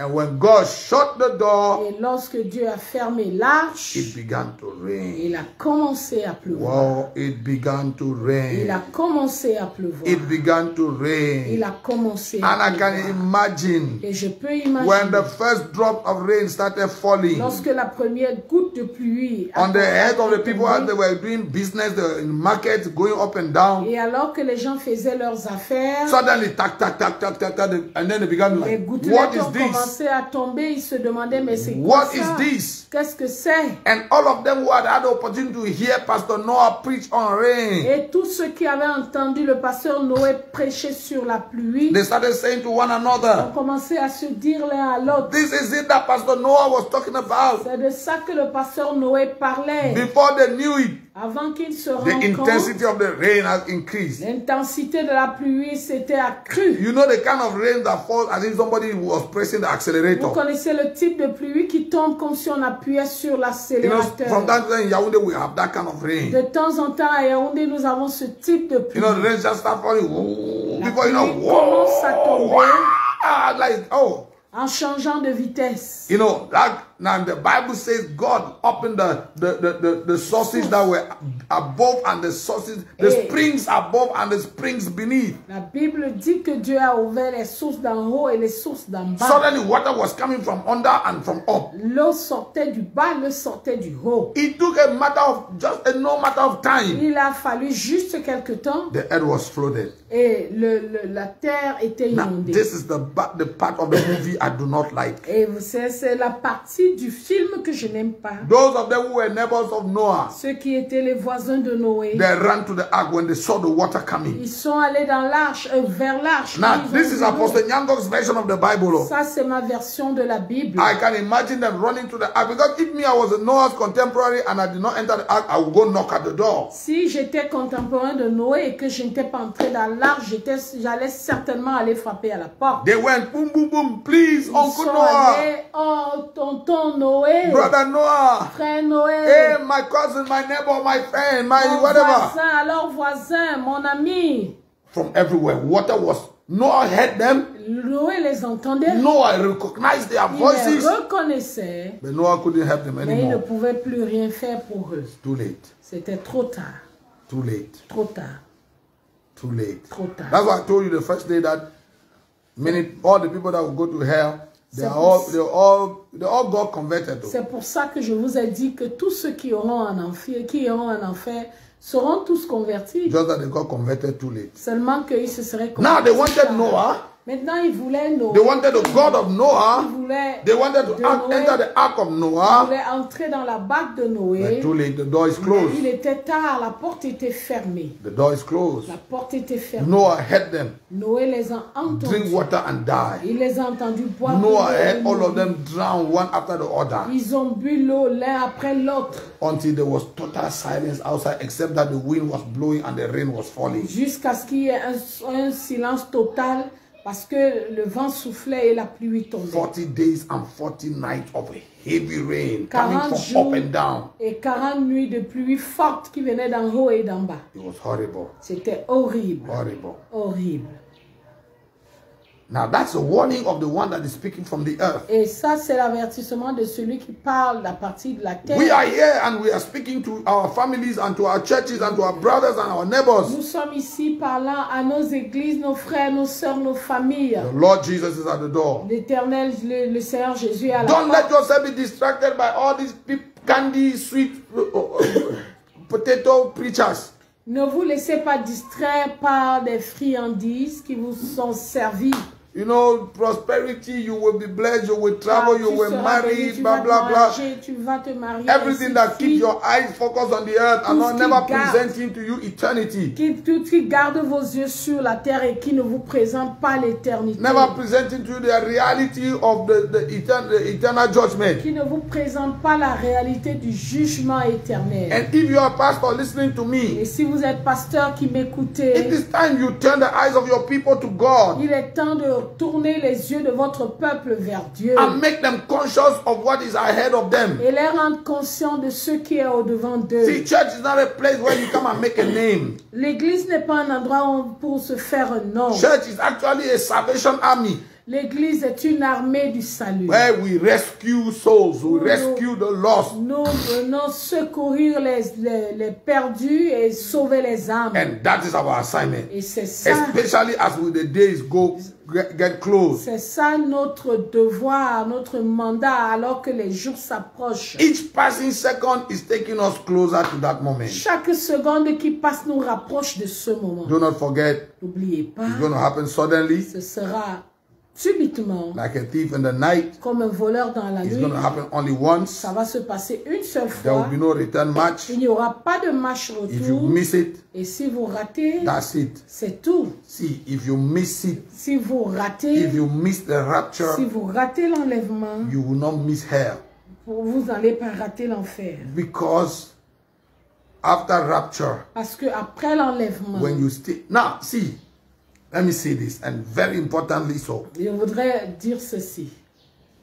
And when God shut the door, Et lorsque Dieu a fermé l'arche, it began to rain. il a commencé à pleuvoir. Wow, it began to Il a rain. commencé à pleuvoir. It began to Il rain. a commencé And à I can pleuvoir. imagine Et je peux when imaginer, the first drop of rain started falling lorsque la première goutte de pluie a on the head of the tombé, people as they were doing business, they were in markets, going up and down. et alors que les gens faisaient leurs affaires, Suddenly, tack, tack, tack, tack, tack, tack, and then they began les like, what gouttelettes is ont this? commencé à tomber. Ils se demandaient, mais c'est quoi What ça? is this? Qu'est-ce que c'est? And all of them who had had the opportunity to hear Pastor Noah preach on rain, Et tous ceux qui avaient entendu le pasteur Noé prêcher sur la pluie, they started saying to one ont another, commencé à se dire l'un à l'autre. this is it that Pastor Noah was talking about. C'est de ça que le pasteur Noé parlait. Before they knew it, Avant qu'il se the rende compte, intensity of the rain has increased. l'intensité de la pluie s'était accrue. You know the kind of rain that falls as if somebody was pressing the Vous accelerator. connaissez le type de pluie qui tombe comme si on appuyait sur You know, l'accélérateur. from time to time in Yaoundé, we have that kind of rain. De temps en temps, à Yaoundé, nous avons ce type de pluie. You know, the rain just start falling. Whoa, La before you know, pluie whoa, commence à tomber wow, like, oh. en changeant de vitesse. You know, that now the Bible says God opened the sources that were above and the sources, the Hey. springs above and the springs beneath. La Bible dit que Dieu a ouvert les sources d'en haut et les sources d'en bas. Suddenly water was coming from under and from up. L'eau sortait du bas, l'eau sortait du haut. It took a matter of just a no matter of time. Il a fallu juste quelque temps The earth was flooded. et la terre était Now, inondée. this is the part of the movie I do not like. Et vous savez, c'est la partie du film que je n'aime pas. Those of them who were neighbors of Noah, Ceux qui étaient les voisins de Noé, they ran to the ark when they saw the water coming. ils sont allés dans l'arche, vers l'arche. Now, Ils ont this is vu l'eau. Apostle Nyangok's version of the Bible. Oh. Ça, c'est ma version de la Bible. I can imagine them running to the ark, because if me, I was a Noah's contemporary and I did not enter the ark, I would go knock at the door. Si j'étais contemporain de Noé et que je n'étais pas entré dans l'arche, j'allais certainement aller frapper à la porte. They went, boom, boom, boom, please, Ils Uncle sont Noah, allés, oh, tonton Noé, Brother Noah, frère Noé, hey, my cousin, my neighbor, my friend, my mon whatever. voisin, alors voisin, mon ami. From everywhere, water was, Noah heard them, Noé les entendait, Noah recognized their il les voices, reconnaissait, but Noah couldn't help them mais il ne anymore. pouvait plus rien faire pour eux. Too late, C'était trop tard, too late, trop tard, too late. trop tard. That's why I told you the first day that all the people that will go to hell, they all got converted. Though. C'est pour ça que je vous ai dit que tous ceux qui auront un enfer, seront tous convertis. Just that they got converted too late. Seulement qu'ils se seraient Now convertis. they wanted Noah. Maintenant, ils voulaient Noé. They wanted the God of Ils Noah. voulaient They wanted to de Noé. enter the ark of Ils Noah. voulaient entrer dans la barque de But Noé. too late, the door is Mais il closed. était tard, la porte était fermée. The door is closed. La porte était fermée. Noah heard them Noé les a drink entendus. water and die. Il les a entendus boire. Noah de heard l'eau. all of them drown one after the other Ils ont bu l'eau l'un après l'autre. until there was total silence outside, except that the wind was blowing and the rain was falling. Jusqu'à ce qu'il y ait un silence total parce que le vent soufflait et la pluie tombait. 40 days and 40 nights of heavy rain coming 40 from up jours and down. et 40 nuits de pluie forte qui venaient d'en haut et d'en bas. It was horrible, C'était horrible, horrible. horrible. Now that's a warning of the one that is speaking from the earth. Et ça, c'est l'avertissement de celui qui parle à partir de la terre. We are here and we are speaking to our families and to our churches and to our brothers and our neighbors. Nous sommes ici parlant à nos églises, nos frères, nos sœurs, nos familles. The Lord Jesus is at the door. L'Éternel, le Seigneur Jésus est à la Don't let porte. yourself be distracted by all these candy, sweet potato preachers. Ne vous laissez pas distraire par des friandises qui vous sont servies. You know, prosperity, you will be blessed, you will travel, Ah, you will seras marry, béni, tu blah, vas blah, te blah. marier, tu vas te marier, Everything ainsi that de keeps suite. your eyes focused on the earth and Tout ce not qui never garde. presenting to you eternity. Tout qui garde vos yeux sur la terre et qui ne vous présente pas l'éternité. Never presenting to you the reality of the eternal judgment. Qui ne vous présente pas la réalité du jugement éternel. And if you are a pastor listening to me, Et si vous êtes pasteur qui it m'écoutez, is time you turn the eyes of your people to God il est temps de tourner les yeux de votre peuple vers Dieu. and make them conscious of what is ahead of them. Et les rendre conscients de ce qui est au-devant See, d'eux. church is not a place where you come and make a name. L'église n'est pas un endroit pour se faire un nom. Church is actually a salvation army. L'église est une armée du salut. where we rescue souls, we rescue the lost. Nous venons secourir les perdus et sauver les âmes. And that is our assignment. Et c'est ça. Especially as the days get close. C'est ça notre devoir, notre mandat, alors que les jours s'approchent. Each passing second is taking us closer to that moment. Chaque seconde qui passe nous rapproche de ce moment. Do not forget, N'oubliez pas, it's going to happen suddenly, ce sera subitement, like a thief in the night. comme un voleur dans la It's nuit. going to happen only once. Ça va se passer une seule There will fois. be no return match. Il n'y aura pas de match If you retour. miss it, Et si vous ratez, that's it. c'est tout. See, if you miss it, Si vous ratez, if you miss the rapture, si vous ratez l'enlèvement, you will not miss hell. vous n'allez pas rater l'enfer. Because after rapture, Parce que après l'enlèvement, when you stay, now see, let me say this, and very importantly so, je voudrais dire ceci.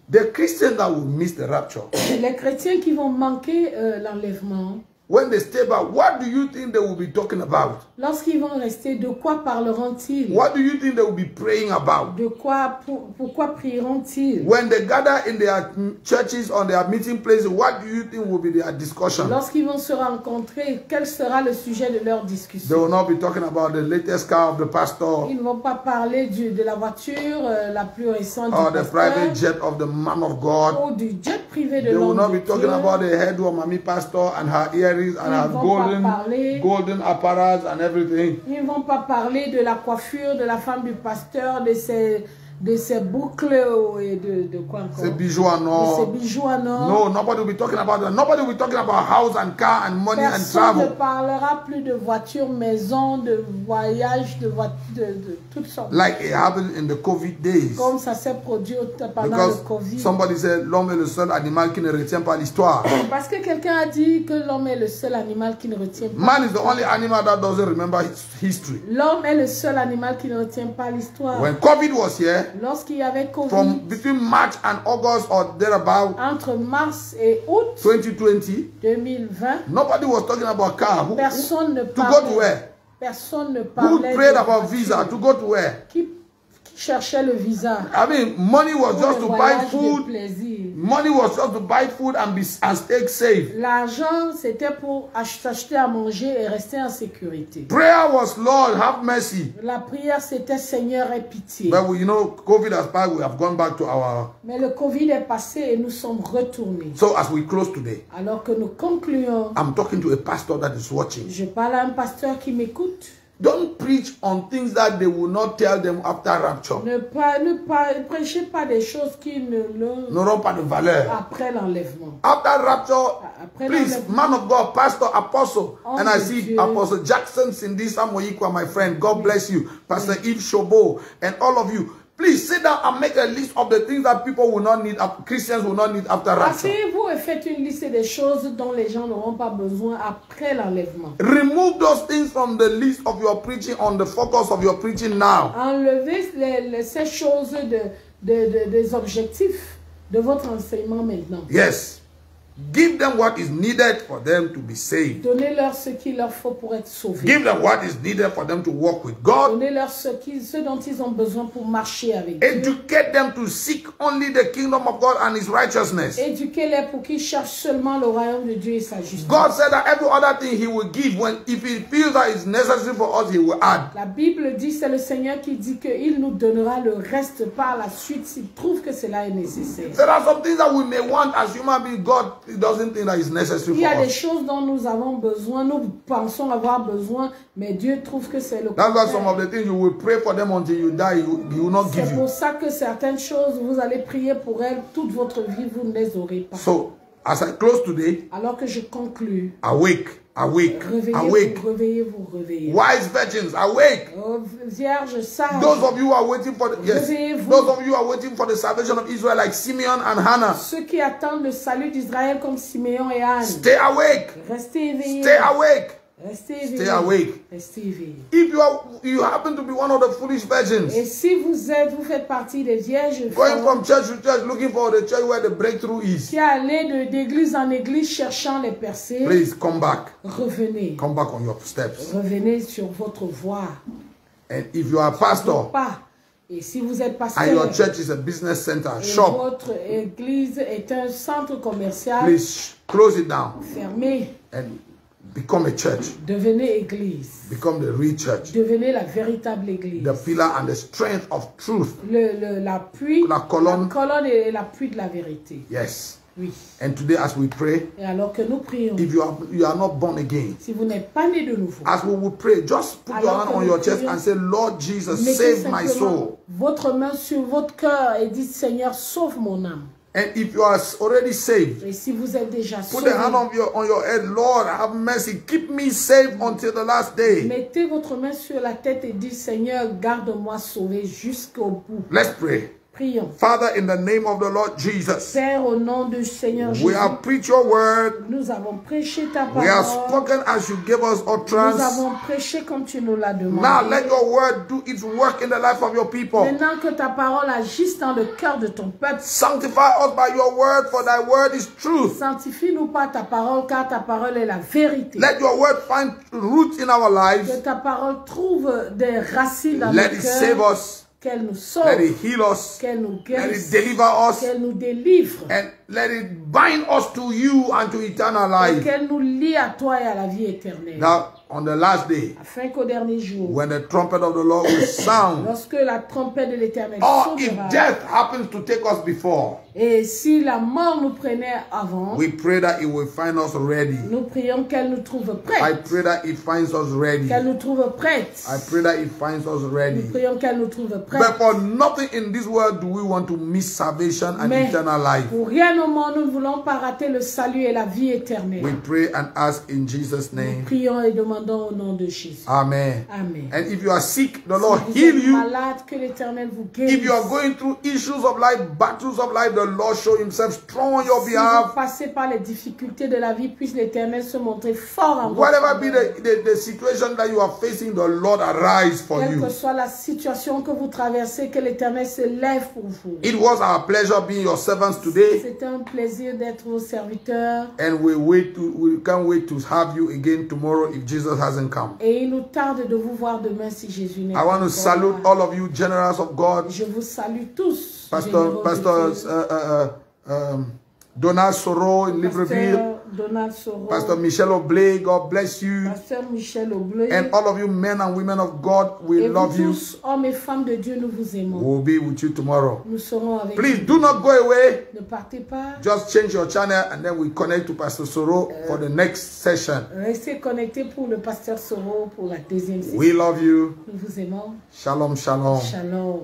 the Christians that will miss the rapture, Les chrétiens qui vont manquer l'enlèvement, when they stay back, what do you think they will be talking about? lorsqu'ils vont rester, de quoi parleront-ils? What do you think they will be praying about? De quoi, pourquoi prieront-ils? When they gather in their churches or their meeting places, what do you think will be their discussion? Lorsqu'ils vont se rencontrer, quel sera le sujet de leur They discussion? will not be talking about the latest car of the pastor Ils ne vont pas parler de la voiture la plus récente or du the private pasteur jet of the man of God. ou du jet privé de They will l'homme not de be talking Dieu. about the head of Mami Pastor and her earrings and her Ils vont pas parler. golden apparels and everything. Ils ne vont pas parler de la coiffure de la femme du pasteur, de ses boucles et de quoi encore? Ces bijoux en De ses or. bijoux en or. No, nobody will be talking about that. Nobody will be talking about house and car and money and Personne ne travel. parlera plus de voiture, maison, de voyage, de toutes sortes. Like it happened in the COVID days. Comme ça s'est produit pendant Because le Covid. somebody said l'homme est le seul animal qui ne retient pas l'histoire. Parce que quelqu'un a dit que l'homme est le seul animal qui ne retient pas. Man is the only animal that doesn't remember his history. L'homme est le seul animal qui ne retient pas l'histoire. When COVID was here, Lorsqu'il y avait Covid, from between March and August or thereabout entre mars et août 2020, 2020, nobody was talking about car. personne ne To go to parlait. where? Personne ne Who parlait prayed de about voiture. visa? To go to where? Qui cherchait le visa? I mean, money was Pour just le to buy voyage de food. plaisir. Money was just to buy food and stay safe. L'argent, c'était pour s'acheter à manger et rester en sécurité. Prayer was, Lord, have mercy. La prière, c'était Seigneur, aie pitié. But you know, COVID has passed. We have gone back to our. Mais le Covid est passé et nous sommes retournés. So as we close today, Alors que nous concluons, I'm talking to a pastor that is watching. je parle à un pasteur qui m'écoute. Don't preach on things that they will not tell them after rapture. Ne prêchez pas des choses qui N'auront pas de valeur. après l'enlèvement. After rapture, Après please, l'enlèvement. man of God, pastor, apostle, Oh, and I mon see Dieu. Apostle Jackson Cindy Samoyikwa, my friend. God bless you. Pastor Yves Shobo, and all of you. Please sit down and make a list of the things that people will not need, Christians will not need after rapture. Asseyez-vous et faites une liste des choses dont les gens n'auront pas besoin après l'enlèvement. Remove those things from the list of your preaching on the focus of your preaching now. Enlevez ces choses des objectifs de votre enseignement maintenant. Yes. Give them what is needed for them to be saved. Donnez-leur ce qu'il leur faut pour être sauvés. Give them what is needed for them to walk with God. Donnez-leur ce dont ils ont besoin pour marcher avec Dieu. Educate them to seek only the kingdom of God and his righteousness. Éduquez-les pour qu'ils cherchent seulement le royaume de Dieu et sa justice. God said that every other thing he will give, if he feels that it's necessary for us, he will add. La Bible dit, c'est le Seigneur qui dit qu'il nous donnera le reste par la suite s'il trouve que cela est nécessaire. There are some things that we may want as human beings. God doesn't think that it's necessary Il y for a des us. choses dont nous avons besoin, nous pensons avoir besoin, mais Dieu trouve que c'est le That's why some of contraire. the things you will pray for them until you die, he will not give C'est you. pour ça que certaines choses, vous allez prier pour elles toute votre vie, vous ne les aurez pas. So, as I close today, Alors que je conclus, awake, awake, réveillez-vous, awake. réveillez-vous, réveillez-vous. Wise virgins, awake. Oh, Vierge sage, Those of you who are waiting for the, yes, Réveillez-vous. those of you who are waiting for the salvation of Israel, like Simeon and Hannah, ceux qui attendent le salut d'Israël comme Siméon et Anne, stay awake, restez éveillés. stay awake. Restez éveillés. Stay awake. Restez éveillés. If you happen to be one of the foolish virgins, Et si vous faites partie des vierges going folles from church to church, looking for the church where the breakthrough is, qui allez d'église en église cherchant les percées, please come back. revenez. Come back on your steps. Revenez sur votre voie. And if you are a pastor, Pas. Et si vous êtes and your pasteur church is a business center, et shop, votre église est un centre commercial, please close it down fermez, and become a church. devenez église. Become the real church. Devenez la véritable église. The pillar and the strength of truth. L'appui, La colonne. et l'appui de la vérité. Yes. Oui. And today as we pray, Et alors que nous prions, if you are not born again, si vous n'êtes pas né de nouveau, as we will pray, just put your Alors hand que on nous your chest prions, and say, Lord Jesus, mettez save my simplement soul. votre main sur votre cœur et dites, Seigneur, sauve mon âme. And if you are already saved, Et si vous êtes déjà put sauvé, the hand on your head. Lord, have mercy. Keep me safe until the last day. mettez votre main sur la tête et dites, Seigneur, garde-moi sauvé jusqu'au bout. Let's pray. Prions. Father, in the name of the Lord Jesus, Père, au nom du Seigneur we Jésus, have preached your word. nous avons prêché ta We have parole. spoken as you gave us Nous utterance. avons prêché comme tu nous l'as demandé. Now let your word do its work in the life of your people. Maintenant que ta parole agisse dans le cœur de ton peuple, Sanctify us by your word, for thy word is truth. sanctifie-nous par ta parole, car ta parole est la vérité. Let your word find roots in our Que lives. ta parole trouve des racines dans Let nos it save cœurs, us. qu'elle nous Let sauve, it heal us. qu'elle nous Let guérisse, it deliver us. qu'elle nous délivre, And let it bind us to you and to eternal et life. qu'elle nous lie à toi et à la vie éternelle. Now, on the last day, Afin qu'au dernier jour, when the trumpet of the Lord will sound, lorsque la trompette de l'Éternel or if sonnera, death happens to take us before, et si la mort nous prenait avant, we pray that it will find us ready. nous prions qu'elle nous trouve I prêtes, pray that it finds us ready. qu'elle nous trouve prêtes. I pray that it finds us Nous ready. prions qu'elle nous trouve But prêtes. for nothing in this world do we want to miss salvation and Mais eternal life. pour rien au monde, nous ne voulons pas rater le salut et la vie éternelle. We pray and ask in Jesus' Nous name. prions et demandons au nom de Jésus. Amen. Amen. And if you are sick, the Si Lord vous heal êtes you. malade, que l'Éternel vous If guérisse. you are going through issues of life, battles of life, the Lord show himself strong on your Si behalf. vous passez par les difficultés de la vie, puisse l'Éternel se montrer fort en votre Whatever be faveur. the situation that you are facing, the Lord arise for Quelle you. que soit la situation que vous traversez, que l'Éternel se lève pour vous. It was our pleasure being your servants today, C'est un plaisir d'être vos serviteurs. and we can't wait to have you again tomorrow if Jesus hasn't come. Et il nous tarde de vous voir demain si Jésus n'est I pas want to encore salute là. all of you, generals of God, Je vous salue tous. généraux de Pastor Dieu. Donald Soro in Libreville, Pasteur Donald Soro, Pastor Michel Oblay, God bless you, Pasteur Michel Oblé, and all of you men and women of God, we et love vous you. tous, hommes et femmes de Dieu, nous vous aimons. We'll be with you tomorrow. Nous serons avec Please vous. do not go away. Ne partez pas. Just change your channel and then we connect to Pastor Soro for the next session. Restez connectés pour le pasteur Soro pour la deuxième session. We love you. Nous vous aimons. Shalom, shalom. Shalom.